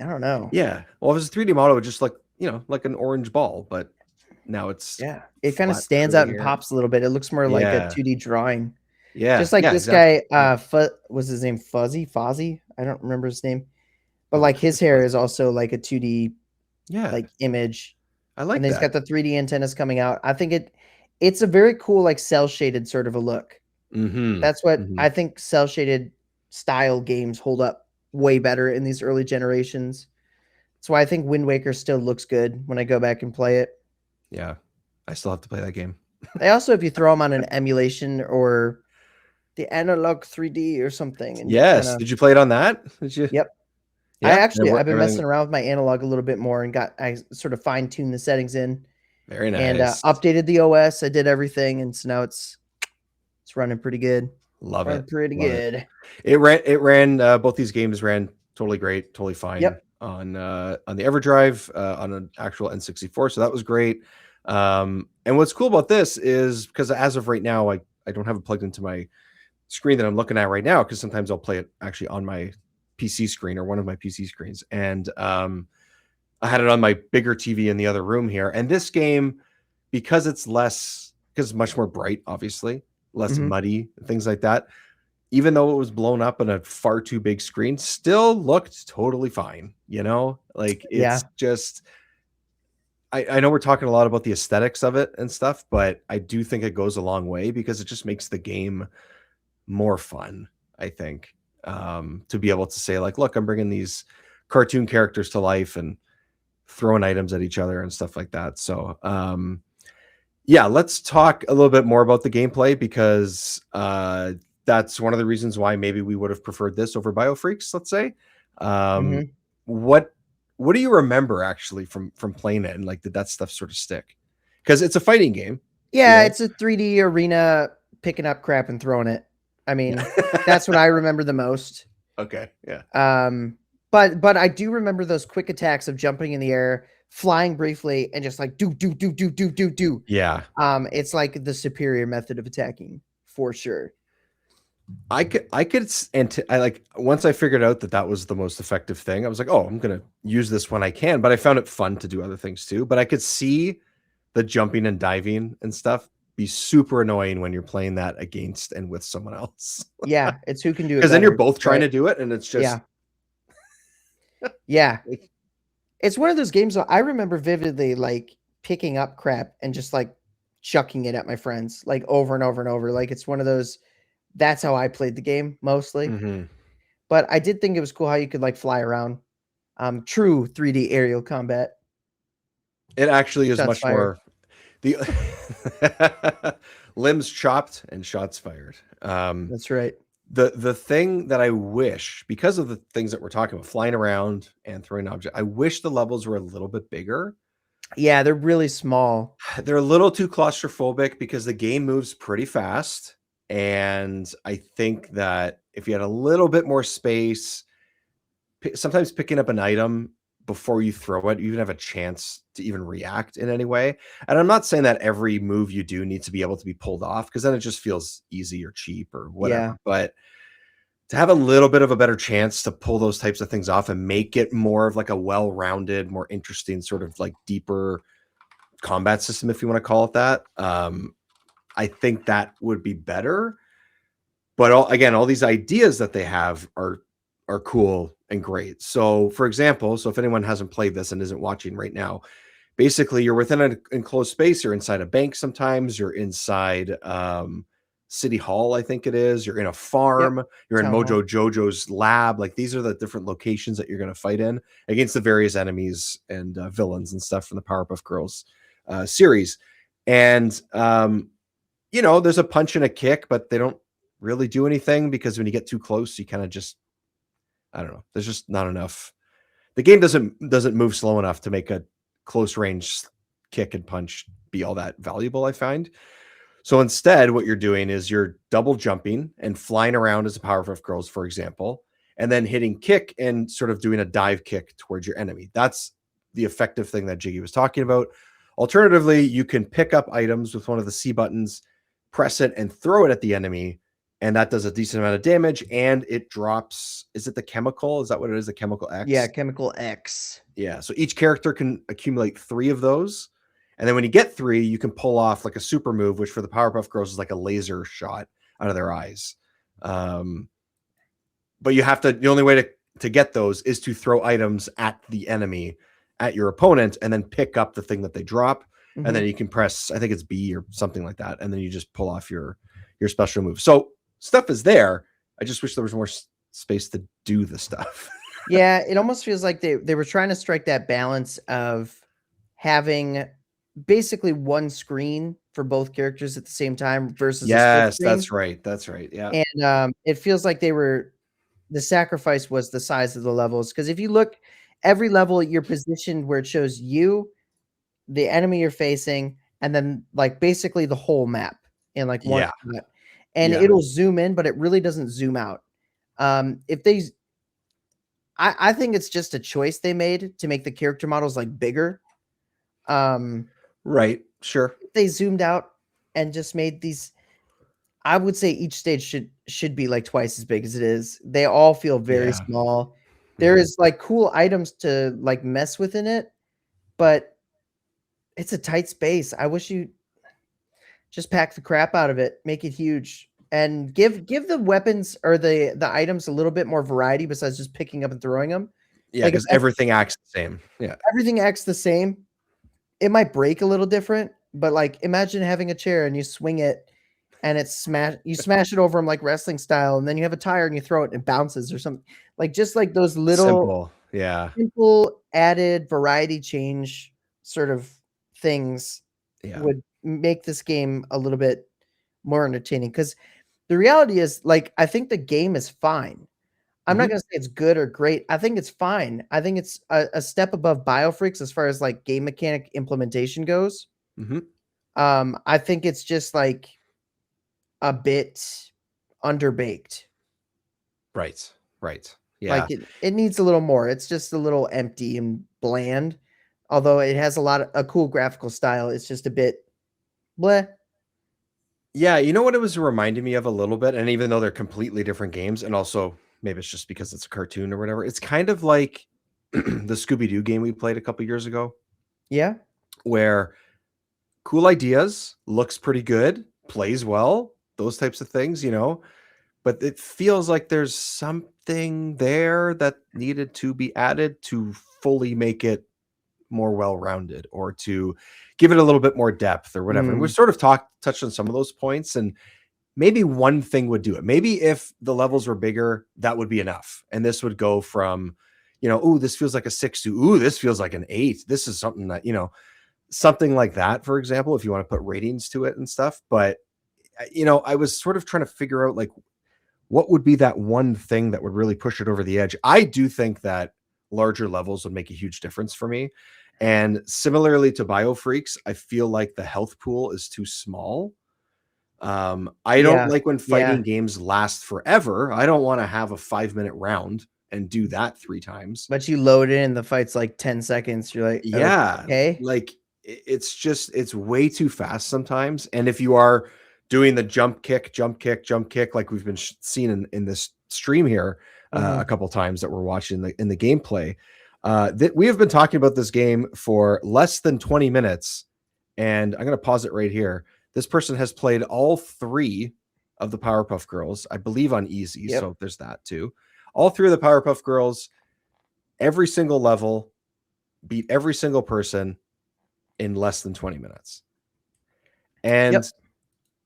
I don't know.
Yeah. Well, if it's a 3D model, it would just look, like an orange ball, but now it's
it kind of stands out and pops a little bit. It looks more like a 2D drawing.
Yeah.
Just like this guy, was his name Fuzzy? I don't remember his name. But like his hair is also like a 2D like image.
I like
and
that.
He's got the 3D antennas coming out. I think it's a very cool, like cell shaded sort of a look. That's what I think cell shaded style games hold up way better in these early generations. That's why I think Wind Waker still looks good when I go back and play it.
Yeah. I still have to play that game.
They also, if you throw them on an emulation or the analog 3D or something. And
yes. Did you play it on that? Did you?
Yep.
Yeah,
I've been messing around with my analog a little bit more and I sort of fine-tuned the settings in.
Very nice.
And updated the OS. I did everything, and so now it's running pretty good.
Love it.
Pretty good.
It ran both these games ran totally great, totally fine.
Yep.
On the EverDrive, on an actual N64, so that was great. And what's cool about this is because as of right now, I don't have it plugged into my screen that I'm looking at right now, because sometimes I'll play it actually on my PC screen or one of my PC screens, and I had it on my bigger TV in the other room here. And this game, because it's much more bright, obviously less muddy, things like that, even though it was blown up on a far too big screen, still looked totally fine. Like it's just, I know we're talking a lot about the aesthetics of it and stuff, but I do think it goes a long way because it just makes the game more fun. I think, to be able to say like, look, I'm bringing these cartoon characters to life and throwing items at each other and stuff like that. So, yeah, let's talk a little bit more about the gameplay because that's one of the reasons why maybe we would have preferred this over BioFreaks, let's say. Um,
Mhm.
what what do you remember actually from playing it, and like did that stuff sort of stick? Because it's a fighting game, you
Yeah,
know.
it's a 3D arena picking up crap and throwing it. I mean, that's what
Yeah.
I remember the most.
Okay. Yeah.
Um, but I do remember those quick attacks of jumping in the air, flying briefly, and just like do.
Yeah.
It's like the superior method of attacking for sure.
And I like once I figured out that that was the most effective thing, I was like, oh, I'm gonna use this when I can. But I found it fun to do other things too. But I could see the jumping and diving and stuff be super annoying when you're playing that against and with someone else.
Yeah, it's who can do it
Because then you're
better,
both trying
right?
to do it, and it's just
Yeah, yeah.
like,
It's one of those games that I remember vividly, like picking up crap and just like chucking it at my friends, like over and over and over. Like it's one of those. That's how I played the game mostly.
mhm.
But I did think it was cool how you could like fly around. True 3D aerial combat.
It actually is
Shots
much
fired.
more the limbs chopped and shots fired.
That's right.
The thing that I wish, because of the things that we're talking about, flying around and throwing objects, I wish the levels were a little bit bigger.
Yeah, they're really small.
They're a little too claustrophobic because the game moves pretty fast. And I think that if you had a little bit more space, sometimes picking up an item before you throw it, you even have a chance to even react in any way. And I'm not saying that every move you do needs to be able to be pulled off because then it just feels easy or cheap or
Yeah.
whatever. But to have a little bit of a better chance to pull those types of things off and make it more of like a well-rounded, more interesting, sort of like deeper combat system, if you want to call it that. I think that would be better. But again, all these ideas that they have are cool and great. So, for example, so if anyone hasn't played this and isn't watching right now, basically you're within an enclosed space. You're inside a bank. Sometimes you're inside City Hall, I think it is. You're in a
Yep.
farm. You're in
Town hall.
Mojo Jojo's lab. Like these are the different locations that you're going to fight in against the various enemies and villains and stuff from the Powerpuff Girls series. And there's a punch and a kick, but they don't really do anything because when you get too close, you kind of just, I don't know. There's just not enough. The game doesn't move slow enough to make a close range kick and punch be all that valuable, I find. So instead, what you're doing is you're double jumping and flying around as a Powerpuff Girls, for example, and then hitting kick and sort of doing a dive kick towards your enemy. That's the effective thing that Jiggy was talking about. Alternatively, you can pick up items with one of the C buttons, press it, and throw it at the enemy. And that does a decent amount of damage. And it drops, is it the chemical? Is that what it is? The chemical X?
Yeah, Chemical X.
Yeah. So each character can accumulate 3 of those. And then when you get 3, you can pull off like a super move, which for the Powerpuff Girls is like a laser shot out of their eyes. But you have to, the only way to get those is to throw items at the enemy, at your opponent, and then pick up the thing that they drop.
Mhm.
And then you can press, I think it's B or something like that. And then you just pull off your special move. So stuff is there. I just wish there was more space to do the stuff.
Yeah, it almost feels like they were trying to strike that balance of having basically one screen for both characters at the same time versus a split
Yes,
screen.
that's right. That's right. Yeah.
And it feels like the sacrifice was the size of the levels. Because if you look, every level you're positioned where it shows you, the enemy you're facing, and then like basically the whole map in like one
Yeah.
shot. And
Yeah.
it'll zoom in, but it really doesn't zoom out. If they I think it's just a choice they made to make the character models like bigger.
Right. Sure.
If they zoomed out and just made these, I would say each stage should be like twice as big as it is. They all feel very
Yeah.
small. There is like cool items to like mess with in it, but it's a tight space. I wish you just pack the crap out of it, make it huge, and give the weapons or the items a little bit more variety besides just picking up and throwing them.
Yeah.
Like
Because everything acts the same. Yeah.
everything acts the same. It might break a little different, but like imagine having a chair and you swing it and you smash it over them like wrestling style, and then you have a tire and you throw it and it bounces or something. Like just like those little
Simple. Yeah.
simple added variety change sort of things
Yeah.
would make this game a little bit more entertaining. Because the reality is, like, I think the game is fine. I'm not
Mhm.
gonna say it's good or great. I think it's fine. I think it's a step above BioFreaks as far as like game mechanic implementation goes.
Mhm.
I think it's just like a bit underbaked.
Right. Right. Yeah.
Like it needs a little more. It's just a little empty and bland. Although it has a cool graphical style, it's just a bit bleh.
Yeah, you know what it was reminding me of a little bit, and even though they're completely different games, and also maybe it's just because it's a cartoon or whatever, it's kind of like the Scooby-Doo game we played a couple years ago,
Yeah.
where cool ideas, looks pretty good, plays well, those types of things, but it feels like there's something there that needed to be added to fully make it more well-rounded or to give it a little bit more depth or whatever. And we
Mm,
sort of touched on some of those points, and maybe one thing would do it. Maybe if the levels were bigger, that would be enough. And this would go from, oh, this feels like a 6 to, ooh, this feels like an 8. This is something that, something like that, for example, if you want to put ratings to it and stuff. But, I was sort of trying to figure out like what would be that one thing that would really push it over the edge. I do think that larger levels would make a huge difference for me. And similarly to BioFreaks, I feel like the health pool is too small. I don't
yeah.
like when
Yeah.
fighting games last forever. I don't want to have a 5-minute round and do that 3 times.
But you load in and the fight's like 10 seconds. You're like,
Yeah,
okay.
like it's way too fast sometimes. And if you are doing the jump kick, like we've been seeing in this stream here a
Mhm.
couple times that we're watching in the gameplay, that we have been talking about this game for less than 20 minutes. And I'm going to pause it right here. This person has played all 3 of the Powerpuff Girls, I believe on easy.
Yep.
So there's that too. All 3 of the Powerpuff Girls, every single level, beat every single person in less than 20 minutes. And
Yep.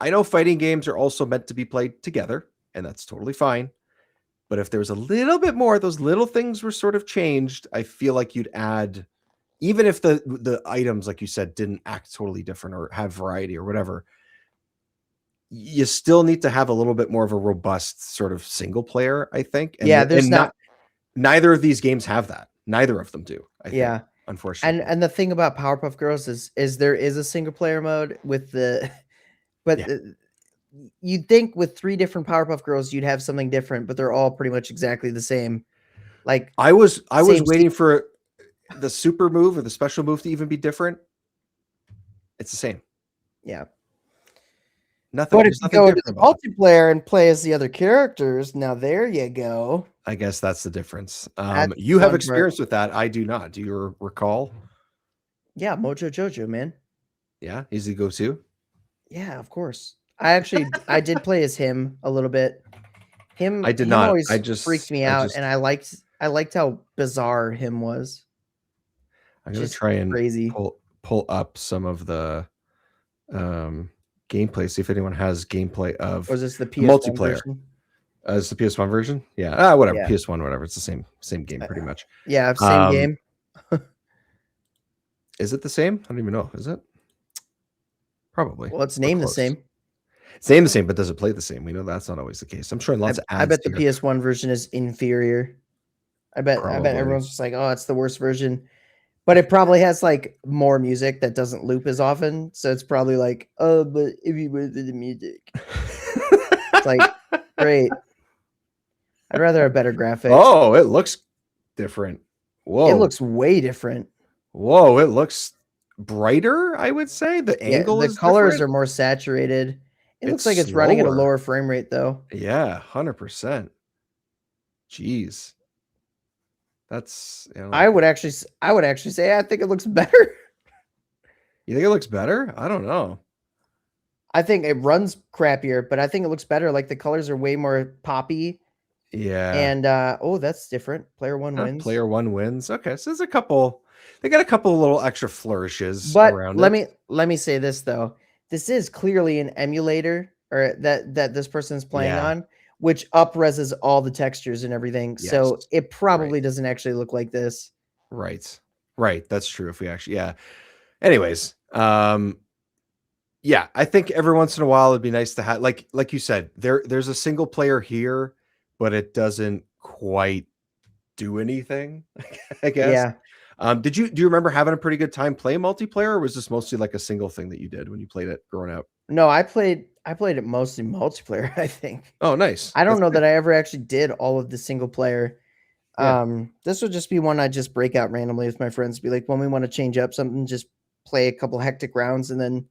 I know fighting games are also meant to be played together, and that's totally fine. But if there was a little bit more, those little things were sort of changed, I feel like you'd add, even if the items, like you said, didn't act totally different or have variety or whatever, you still need to have a little bit more of a robust sort of single player, I think.
Yeah. There's not.
Neither of these games have that. Neither of them do, I think,
Yeah.
unfortunately.
And the thing about Powerpuff Girls is there is a single player mode with the, but
Yeah.
you'd think with 3 different Powerpuff Girls you'd have something different, but they're all pretty much exactly the same. Like
I was
same
waiting for the super move or the special move to even be different. It's the same.
yeah.
Nothing.
But if
There's
you
nothing
go to
different
the
about it.
multiplayer and play as the other characters, now there you go.
I guess that's the difference.
That's the
You have
fun part.
experience with that. I do not. Do you recall?
Yeah, Mojo Jojo, man.
Yeah, easy go to.
Yeah, of course. I did play as him a little bit.
I did
Him
not.
always freaked me out, and I liked how bizarre him was.
I'm gonna
Just
try and
crazy.
pull up some of the gameplay. See if anyone has gameplay of
Or is this the
the
PS1
multiplayer.
version?
It's the PS1 version. Yeah. Whatever.
Yeah.
PS1, whatever. It's the same game pretty much.
Yeah, same
Um,
game.
Is it the same? I don't even know. Is it? Probably.
Well, it's
We're
named the
close.
same.
It's named the same, but does it play the same? We know that's not always the case. I'm sure lots of
I
ads
bet the
here.
PS1 version is inferior. I bet
Probably.
everyone's just like, "Oh, it's the worst version." But it probably has like more music that doesn't loop as often. So it's probably like, "Oh, but if you were the music." It's like, great. I'd rather have better graphics.
Oh, it looks different. Whoa.
It looks way different.
Whoa, it looks brighter, I would say. The
Yeah,
angle
the
is
colors
different.
are more saturated. It looks
It's
like it's running at a
slower.
lower frame rate though.
Yeah, 100%. Jeez. That's,
I would actually say I think it looks better.
you think it looks better? I don't know.
I think it runs crappier, but I think it looks better. Like the colors are way more poppy.
Yeah.
And oh, that's different. Player 1 wins.
Player 1 wins. Okay, so there's they got a couple of little extra flourishes
But
around
let
it.
me say this though. This is clearly an emulator or that this person's playing
Yeah.
on, which up-reses all the textures and everything.
Yes.
So it
Right.
probably doesn't actually look like this.
Right. Right. That's true. If we actually, yeah. Anyways, yeah, I think every once in a while it'd be nice to have, like you said, there's a single player here, but it doesn't quite do anything, I guess.
Yeah.
Do you remember having a pretty good time playing multiplayer, or was this mostly like a single thing that you did when you played it growing up?
No, I played it mostly multiplayer, I think.
Oh, nice.
I don't
That's
know
good.
that I ever actually did all of the single player.
Yeah.
This would just be one I just break out randomly with my friends. Be like, when we want to change up something, just play a couple hectic rounds and then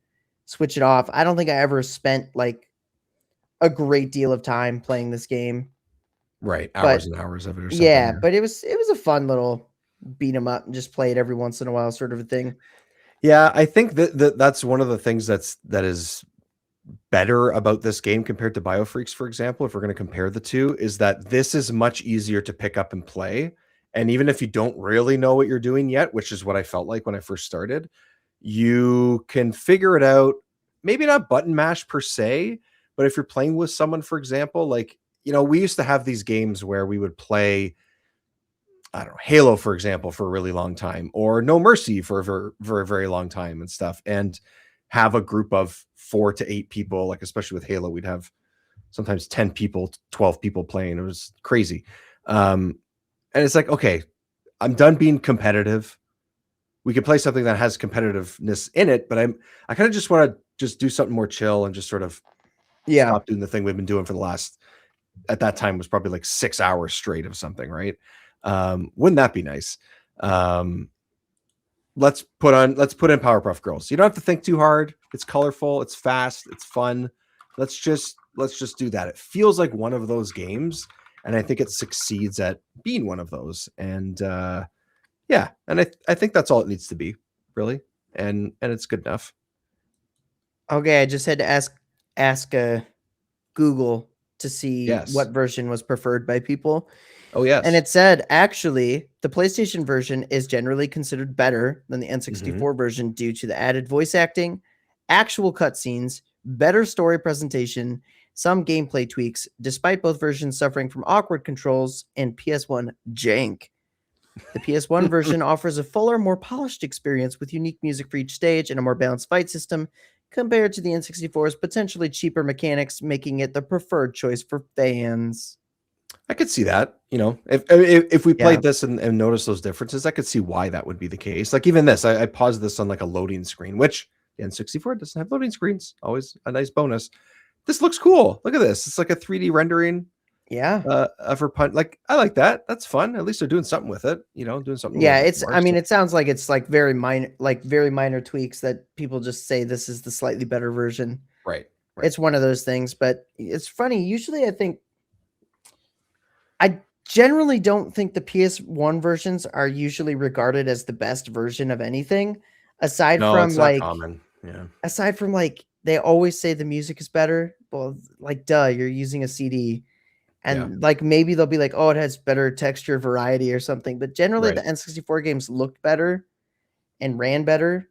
switch it off. I don't think I ever spent like a great deal of time playing this game,
Right. Hours
but
and hours of it or something.
yeah,
Yeah.
but it was a fun little beat 'em up and just play it every once in a while, sort of a thing.
Yeah, I think that's one of the things that is better about this game compared to BioFreaks, for example, if we're going to compare the two, is that this is much easier to pick up and play. And even if you don't really know what you're doing yet, which is what I felt like when I first started, you can figure it out. Maybe not button mash per se, but if you're playing with someone, for example, like, we used to have these games where we would play, I don't know, Halo, for example, for a really long time, or No Mercy for a very long time and stuff, and have a group of 4 to 8 people. Like, especially with Halo, we'd have sometimes 10 people, 12 people playing. It was crazy. And it's like, okay, I'm done being competitive. We could play something that has competitiveness in it, but I kind of just want to just do something more chill and just sort of
Yeah.
stop doing the thing we've been doing for the last, at that time was probably like 6 hours straight of something, right? Wouldn't that be nice? Let's put in Powerpuff Girls. You don't have to think too hard. It's colorful, it's fast, it's fun. Let's just do that. It feels like one of those games, and I think it succeeds at being one of those. And yeah, and I think that's all it needs to be, really. And it's good enough.
Okay, I just had to ask Google to see
Yes.
what version was preferred by people.
Oh, yes.
And it said, actually, the PlayStation version is generally considered better than the N64 version due to the added voice acting, actual cutscenes, better story presentation, some gameplay tweaks, despite both versions suffering from awkward controls and PS1 jank. The PS1 version offers a fuller, more polished experience with unique music for each stage and a more balanced fight system compared to the N64's potentially cheaper mechanics, making it the preferred choice for fans.
I could see that. If we played
Yeah.
this and noticed those differences, I could see why that would be the case. Like, even this, I paused this on like a loading screen, which the N64 doesn't have loading screens. Always a nice bonus. This looks cool. Look at this. It's like a 3D rendering
Yeah.
of her punch. Like, I like that. That's fun. At least they're doing something with it. Doing something. a
Yeah,
little bit
it's
more.
I mean, it sounds like it's like very minor tweaks that people just say this is the slightly better version.
Right.
It's one of those things, but it's funny. Usually I generally don't think the PS1 versions are usually regarded as the best version of anything aside
No,
from
it's not common. Yeah.
aside from like they always say the music is better. Well, like duh, you're using a CD. And like maybe they'll be like, oh, it has better texture variety or something. But generally the
Right.
N64 games looked better and ran better.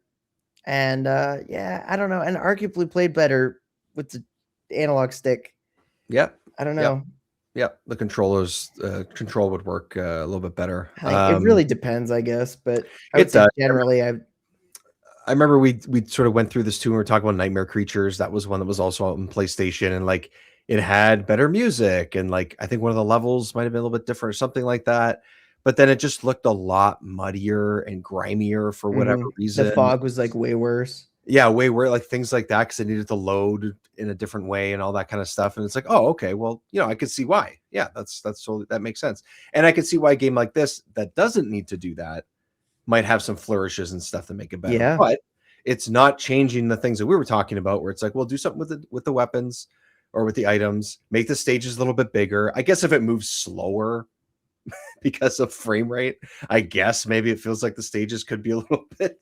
And yeah, I don't know. And arguably played better with the analog stick.
Yeah.
I don't
Yep.
know.
Yeah. The control would work a little bit better.
It really depends, I guess. But I
It
would say
does.
generally
I remember we sort of went through this too when we were talking about Nightmare Creatures. That was one that was also on PlayStation, and like it had better music, and like I think one of the levels might have been a little bit different or something like that. But then it just looked a lot muddier and grimier for whatever reason.
the fog was like way worse.
Yeah, way where like things like that, because it needed to load in a different way and all that kind of stuff. And it's like, oh, okay, well, I could see why. Yeah, that's totally, that makes sense. And I could see why a game like this that doesn't need to do that might have some flourishes and stuff that make it better.
Yeah.
But it's not changing the things that we were talking about, where it's like, well, do something with the weapons or with the items, make the stages a little bit bigger. I guess if it moves slower because of frame rate, I guess maybe it feels like the stages could be a little bit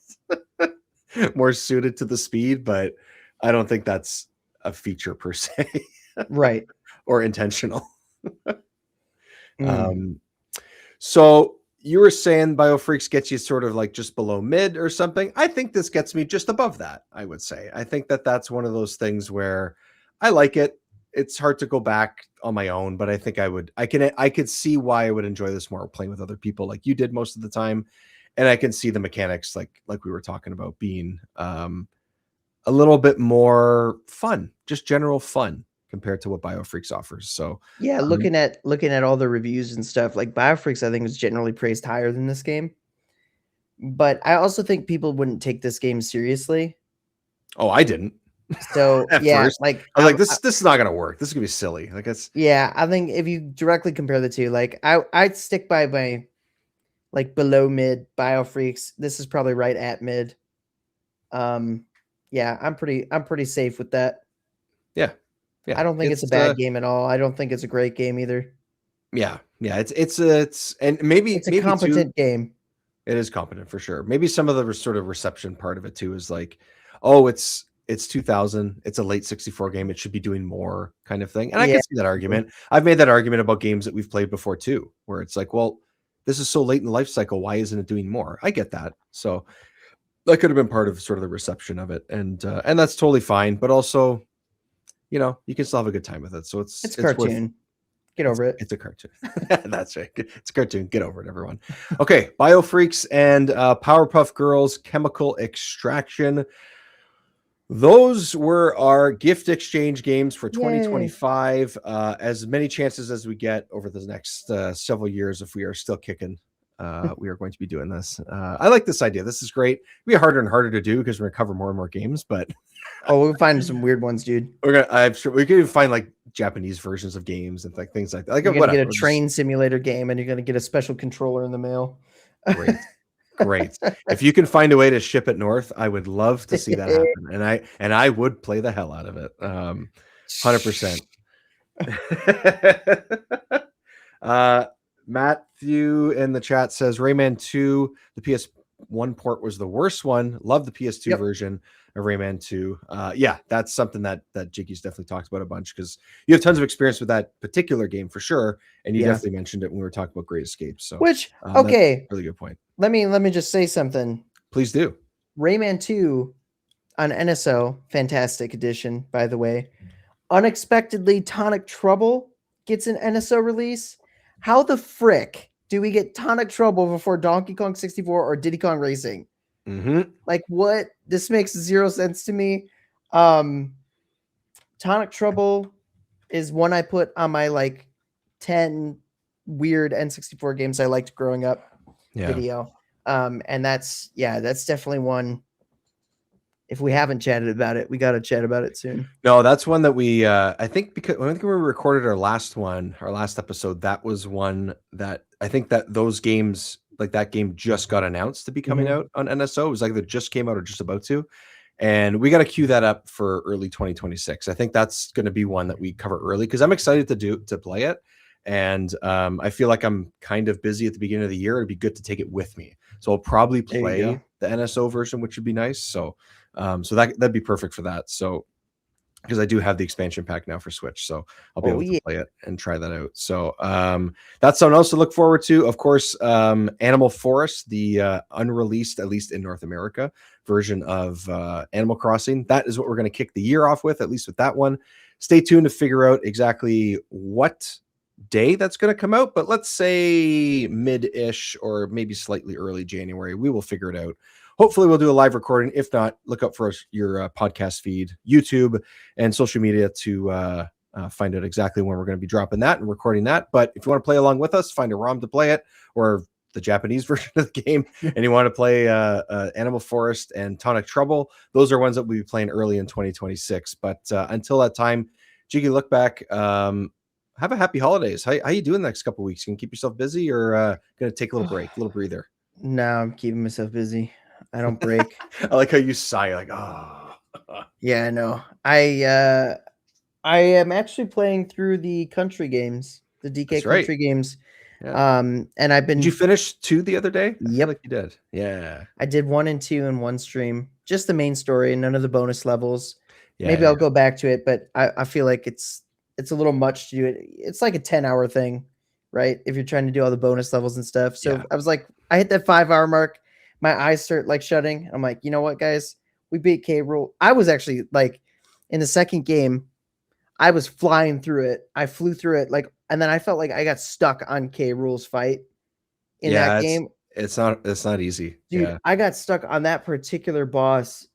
more suited to the speed, but I don't think that's a feature per se.
Right.
Or intentional. So you were saying BioFreaks gets you sort of like just below mid or something. I think this gets me just above that, I would say. I think that that's one of those things where I like it. It's hard to go back on my own, but I think I could see why I would enjoy this more playing with other people like you did most of the time. And I can see the mechanics like we were talking about being a little bit more fun, just general fun compared to what BioFreaks offers. So
Yeah, looking at all the reviews and stuff, like Biofreaks, I think is generally praised higher than this game. But I also think people wouldn't take this game seriously.
oh, I didn't
So
at
yeah,
first.
like
I was like, this is not gonna work. This is gonna be silly. Like it's
yeah, I think if you directly compare the two, like I'd stick by my like below mid Biofreaks. This is probably right at mid. Yeah, I'm pretty safe with that.
yeah.
I don't think it's a bad game at all. I don't think it's a great game either.
Yeah. It's and maybe
It's a
maybe too,
competent game.
it is competent for sure. Maybe some of the sort of reception part of it too is like, oh, it's 2000. It's a late 64 game. It should be doing more kind of thing. And I
Yeah.
can see that argument. I've made that argument about games that we've played before too, where it's like, well, this is so late in the life cycle. Why isn't it doing more? I get that. So that could have been part of sort of the reception of it, and that's totally fine. But also, you can still have a good time with it. So
It's a cartoon. Get over it.
It's a cartoon. That's right. It's a cartoon. Get over it, everyone. Okay, BioFreaks and Powerpuff Girls Chemical Extraction. Those were our gift exchange games for 2025. As many chances as we get over the next several years, if we are still kicking, we are going to be doing this. I like this idea. This is great. It'll be harder and harder to do because we're gonna cover more and more games, but
Oh, we'll find some weird ones, dude.
I'm sure we can even find like Japanese versions of games and like things like that. Like
You're gonna
whatever.
get a train simulator game, and you're gonna get a special controller in the mail.
Great. Great. If you can find a way to ship it north, I would love to see that happen. And I would play the hell out of it. 100%. Matthew in the chat says Rayman 2, the PS1 port was the worst one. Love the PS2 version of Rayman 2. Yeah, that's something that Jiggy's definitely talked about a bunch because you have tons of experience with that particular game for sure. And you definitely mentioned it when we were talking about Great Escape. So
which okay,
really good point.
Let me just say something.
Please do.
Rayman 2 on NSO, fantastic edition, by the way. Unexpectedly, Tonic Trouble gets an NSO release. How the frick do we get Tonic Trouble before Donkey Kong 64 or Diddy Kong Racing?
Mm-hmm.
Like what? This makes zero sense to me. Tonic Trouble is one I put on my like 10 weird N64 games I liked growing up video. And that's definitely one. If we haven't chatted about it, we got to chat about it soon.
No, that's one that we I think when we recorded our last episode, that was one that I think that those games, like that game just got announced to be coming out on NSO. It was like they just came out or just about to. And we got to queue that up for early 2026. I think that's going to be one that we cover early because I'm excited to play it. And I feel like I'm kind of busy at the beginning of the year. It'd be good to take it with me. So I'll probably play the NSO version, which would be nice. So that'd be perfect for that. So because I do have the expansion pack now for Switch, so I'll be able to play it and try that out. So that's something else to look forward to. Of course, Animal Forest, the unreleased, at least in North America, version of Animal Crossing. That is what we're going to kick the year off with, at least with that one. Stay tuned to figure out exactly what day that's going to come out, but let's say mid-ish or maybe slightly early January. We will figure it out. Hopefully we'll do a live recording. If not, look up for your podcast feed, YouTube, and social media to find out exactly when we're going to be dropping that and recording that. But if you want to play along with us, find a ROM to play it, or the Japanese version of the game, and you want to play Animal Forest and Tonic Trouble, those are ones that we'll be playing early in 2026. But until that time, Jiggy, look back. Have a happy holidays. How you doing the next couple of weeks? You can keep yourself busy, or going to take a little break, a little breather?
No, I'm keeping myself busy. I don't break.
I like how you sigh, like, oh.
Yeah, I know. I am actually playing through the country games, the DK country games.
Yeah.
And I've been.
Did you finish 2 the other day? I feel
like
you did. Yeah.
I did 1 and 2 in one stream, just the main story, none of the bonus levels.
Yeah,
Maybe I'll go back to it, but I feel like it's a little much to do it. It's like a 10-hour thing, right? If you're trying to do all the bonus levels and stuff. So I was like, I hit that 5-hour mark. My eyes start like shutting. I'm like, you know what, guys? We beat K. Rool. I was actually like in the second game, I was flying through it. I flew through it like, and then I felt like I got stuck on K. Rool's fight in that game.
It's not easy.
Dude,
Yeah.
I got stuck on that particular boss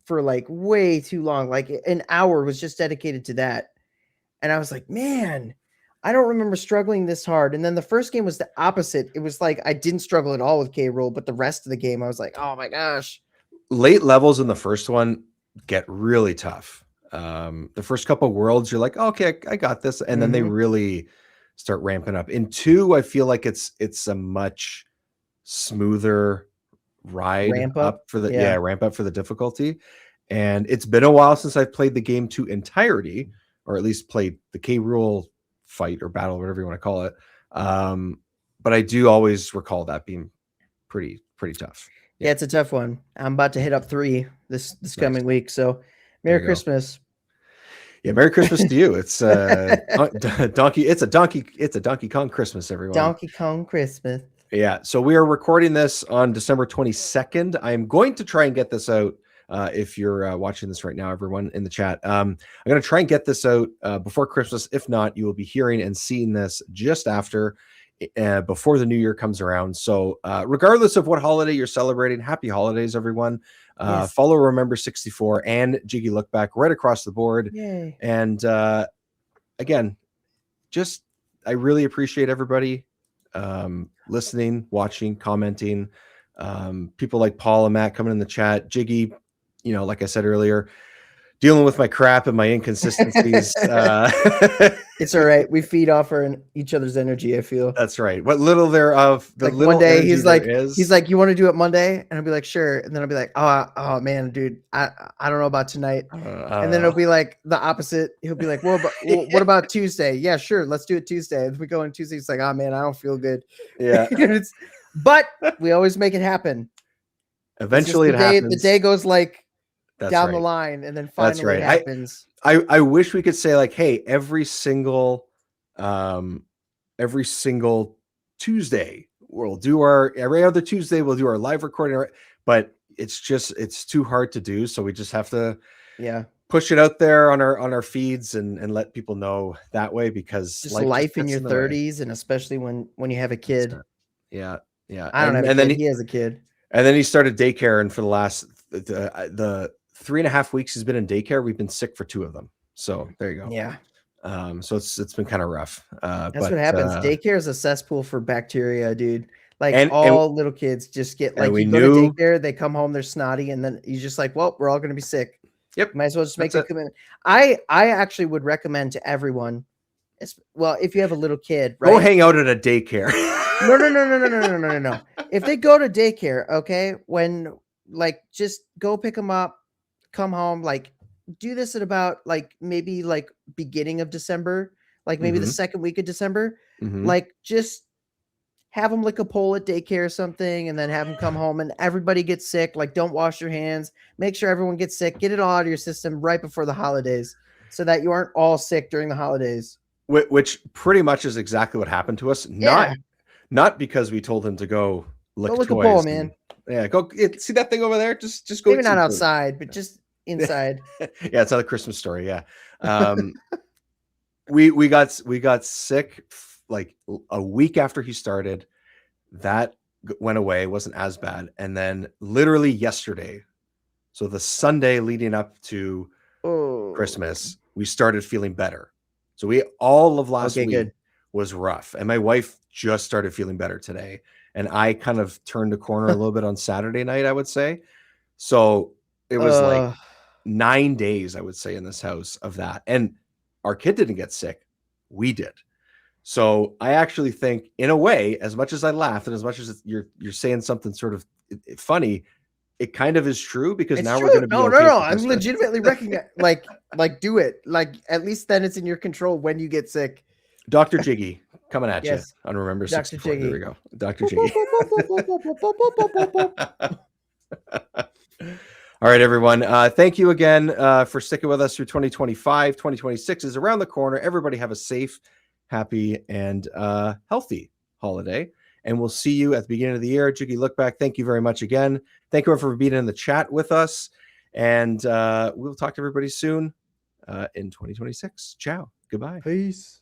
for like way too long. Like an hour was just dedicated to that. And I was like, man, I don't remember struggling this hard. And then the first game was the opposite. It was like I didn't struggle at all with K. Rool, but the rest of the game, I was like, oh my gosh.
Late levels in the first one get really tough. The first couple worlds, you're like, oh, okay, I got this. And then they really start ramping up. In 2, I feel like it's a much smoother ride
Ramp up
for the ramp up for the difficulty. And it's been a while since I've played the game to entirety, or at least played the K. Rool fight or battle, whatever you want to call it. But I do always recall that being pretty tough.
Yeah, it's a tough one. I'm about to hit up 3 this coming week. So Merry Christmas.
Yeah, Merry Christmas to you. It's Donkey Kong Christmas, everyone.
Donkey Kong Christmas.
Yeah. So we are recording this on December 22nd. I'm going to try and get this out. If you're watching this right now, everyone in the chat, I'm going to try and get this out before Christmas. If not, you will be hearing and seeing this just after, before the new year comes around. So regardless of what holiday you're celebrating, happy holidays, everyone. Yes. Follow Remember 64 and Jiggy Look Back right across the board.
Yay.
And again, just I really appreciate everybody listening, watching, commenting. People like Paul and Matt coming in the chat. Jiggy, you know, like I said earlier, dealing with my crap and my inconsistencies.
It's all right. We feed off each other's energy, I feel.
That's right. What little thereof.
Like one day he's like, you want to do it Monday? And I'll be like, sure. And then I'll be like, oh man, dude, I don't know about tonight. And then it'll be like the opposite. He'll be like, well, what about Tuesday? Yeah, sure. Let's do it Tuesday. If we go on Tuesday, it's like, oh man, I don't feel good.
Yeah.
But we always make it happen.
Eventually happens.
The day goes like down
right.
the line, and then finally it happens.
I wish we could say like, hey, every single Tuesday every other Tuesday we'll do our live recording, but it's too hard to do, so we just have to push it out there on our feeds and let people know that way, because
just life in your 30s, and especially when you have a kid.
Yeah.
I don't have a kid. He has a kid.
And then he started daycare, and for the last the 3.5 weeks he's been in daycare, we've been sick for 2 of them. So there you go.
Yeah.
So it's been kind of rough.
That's what happens. Daycare is a cesspool for bacteria, dude. Like all little kids just get like, you go to daycare, they come home, they're snotty, and then you just like, well, we're all going to be sick.
Yep.
Might as well just make a commitment. I actually would recommend to everyone, well, if you have a little kid, right?
Go hang out at a daycare.
No. If they go to daycare, okay, just go pick them up, come home, like do this at about like maybe like beginning of December, like maybe the second week of December, like just have them lick a pole at daycare or something, and then have them come home and everybody gets sick. Like, don't wash your hands, make sure everyone gets sick, get it all out of your system right before the holidays so that you aren't all sick during the holidays.
Which pretty much is exactly what happened to us. Not because we told him to go lick toys.
A pole, man.
Go see that thing over there. Just go.
Maybe not outside, but just inside.
Yeah, it's not a Christmas story. Yeah. We got sick like a week after he started. That went away, wasn't as bad, and then literally yesterday, so the Sunday leading up to Christmas, we started feeling better. So all of last week was rough, and my wife just started feeling better today, and I kind of turned the corner a little bit on Saturday night, I would say. So it was like 9 days, I would say, in this house of that, and our kid didn't get sick, we did. So I actually think, in a way, as much as I laugh and as much as you're saying something sort of funny, it kind of is true, because now we're going to be okay.
No. I'm legitimately recognizing, like do it. Like, at least then it's in your control when you get sick.
Dr. Jiggy coming at you on Remember 64. There we go. Dr. Jiggy. All right, everyone. Thank you again for sticking with us through 2025. 2026 is around the corner. Everybody have a safe, happy, and healthy holiday. And we'll see you at the beginning of the year. Jiggy Look Back, thank you very much again. Thank you for being in the chat with us. And we'll talk to everybody soon. in 2026. Ciao. Goodbye.
Peace.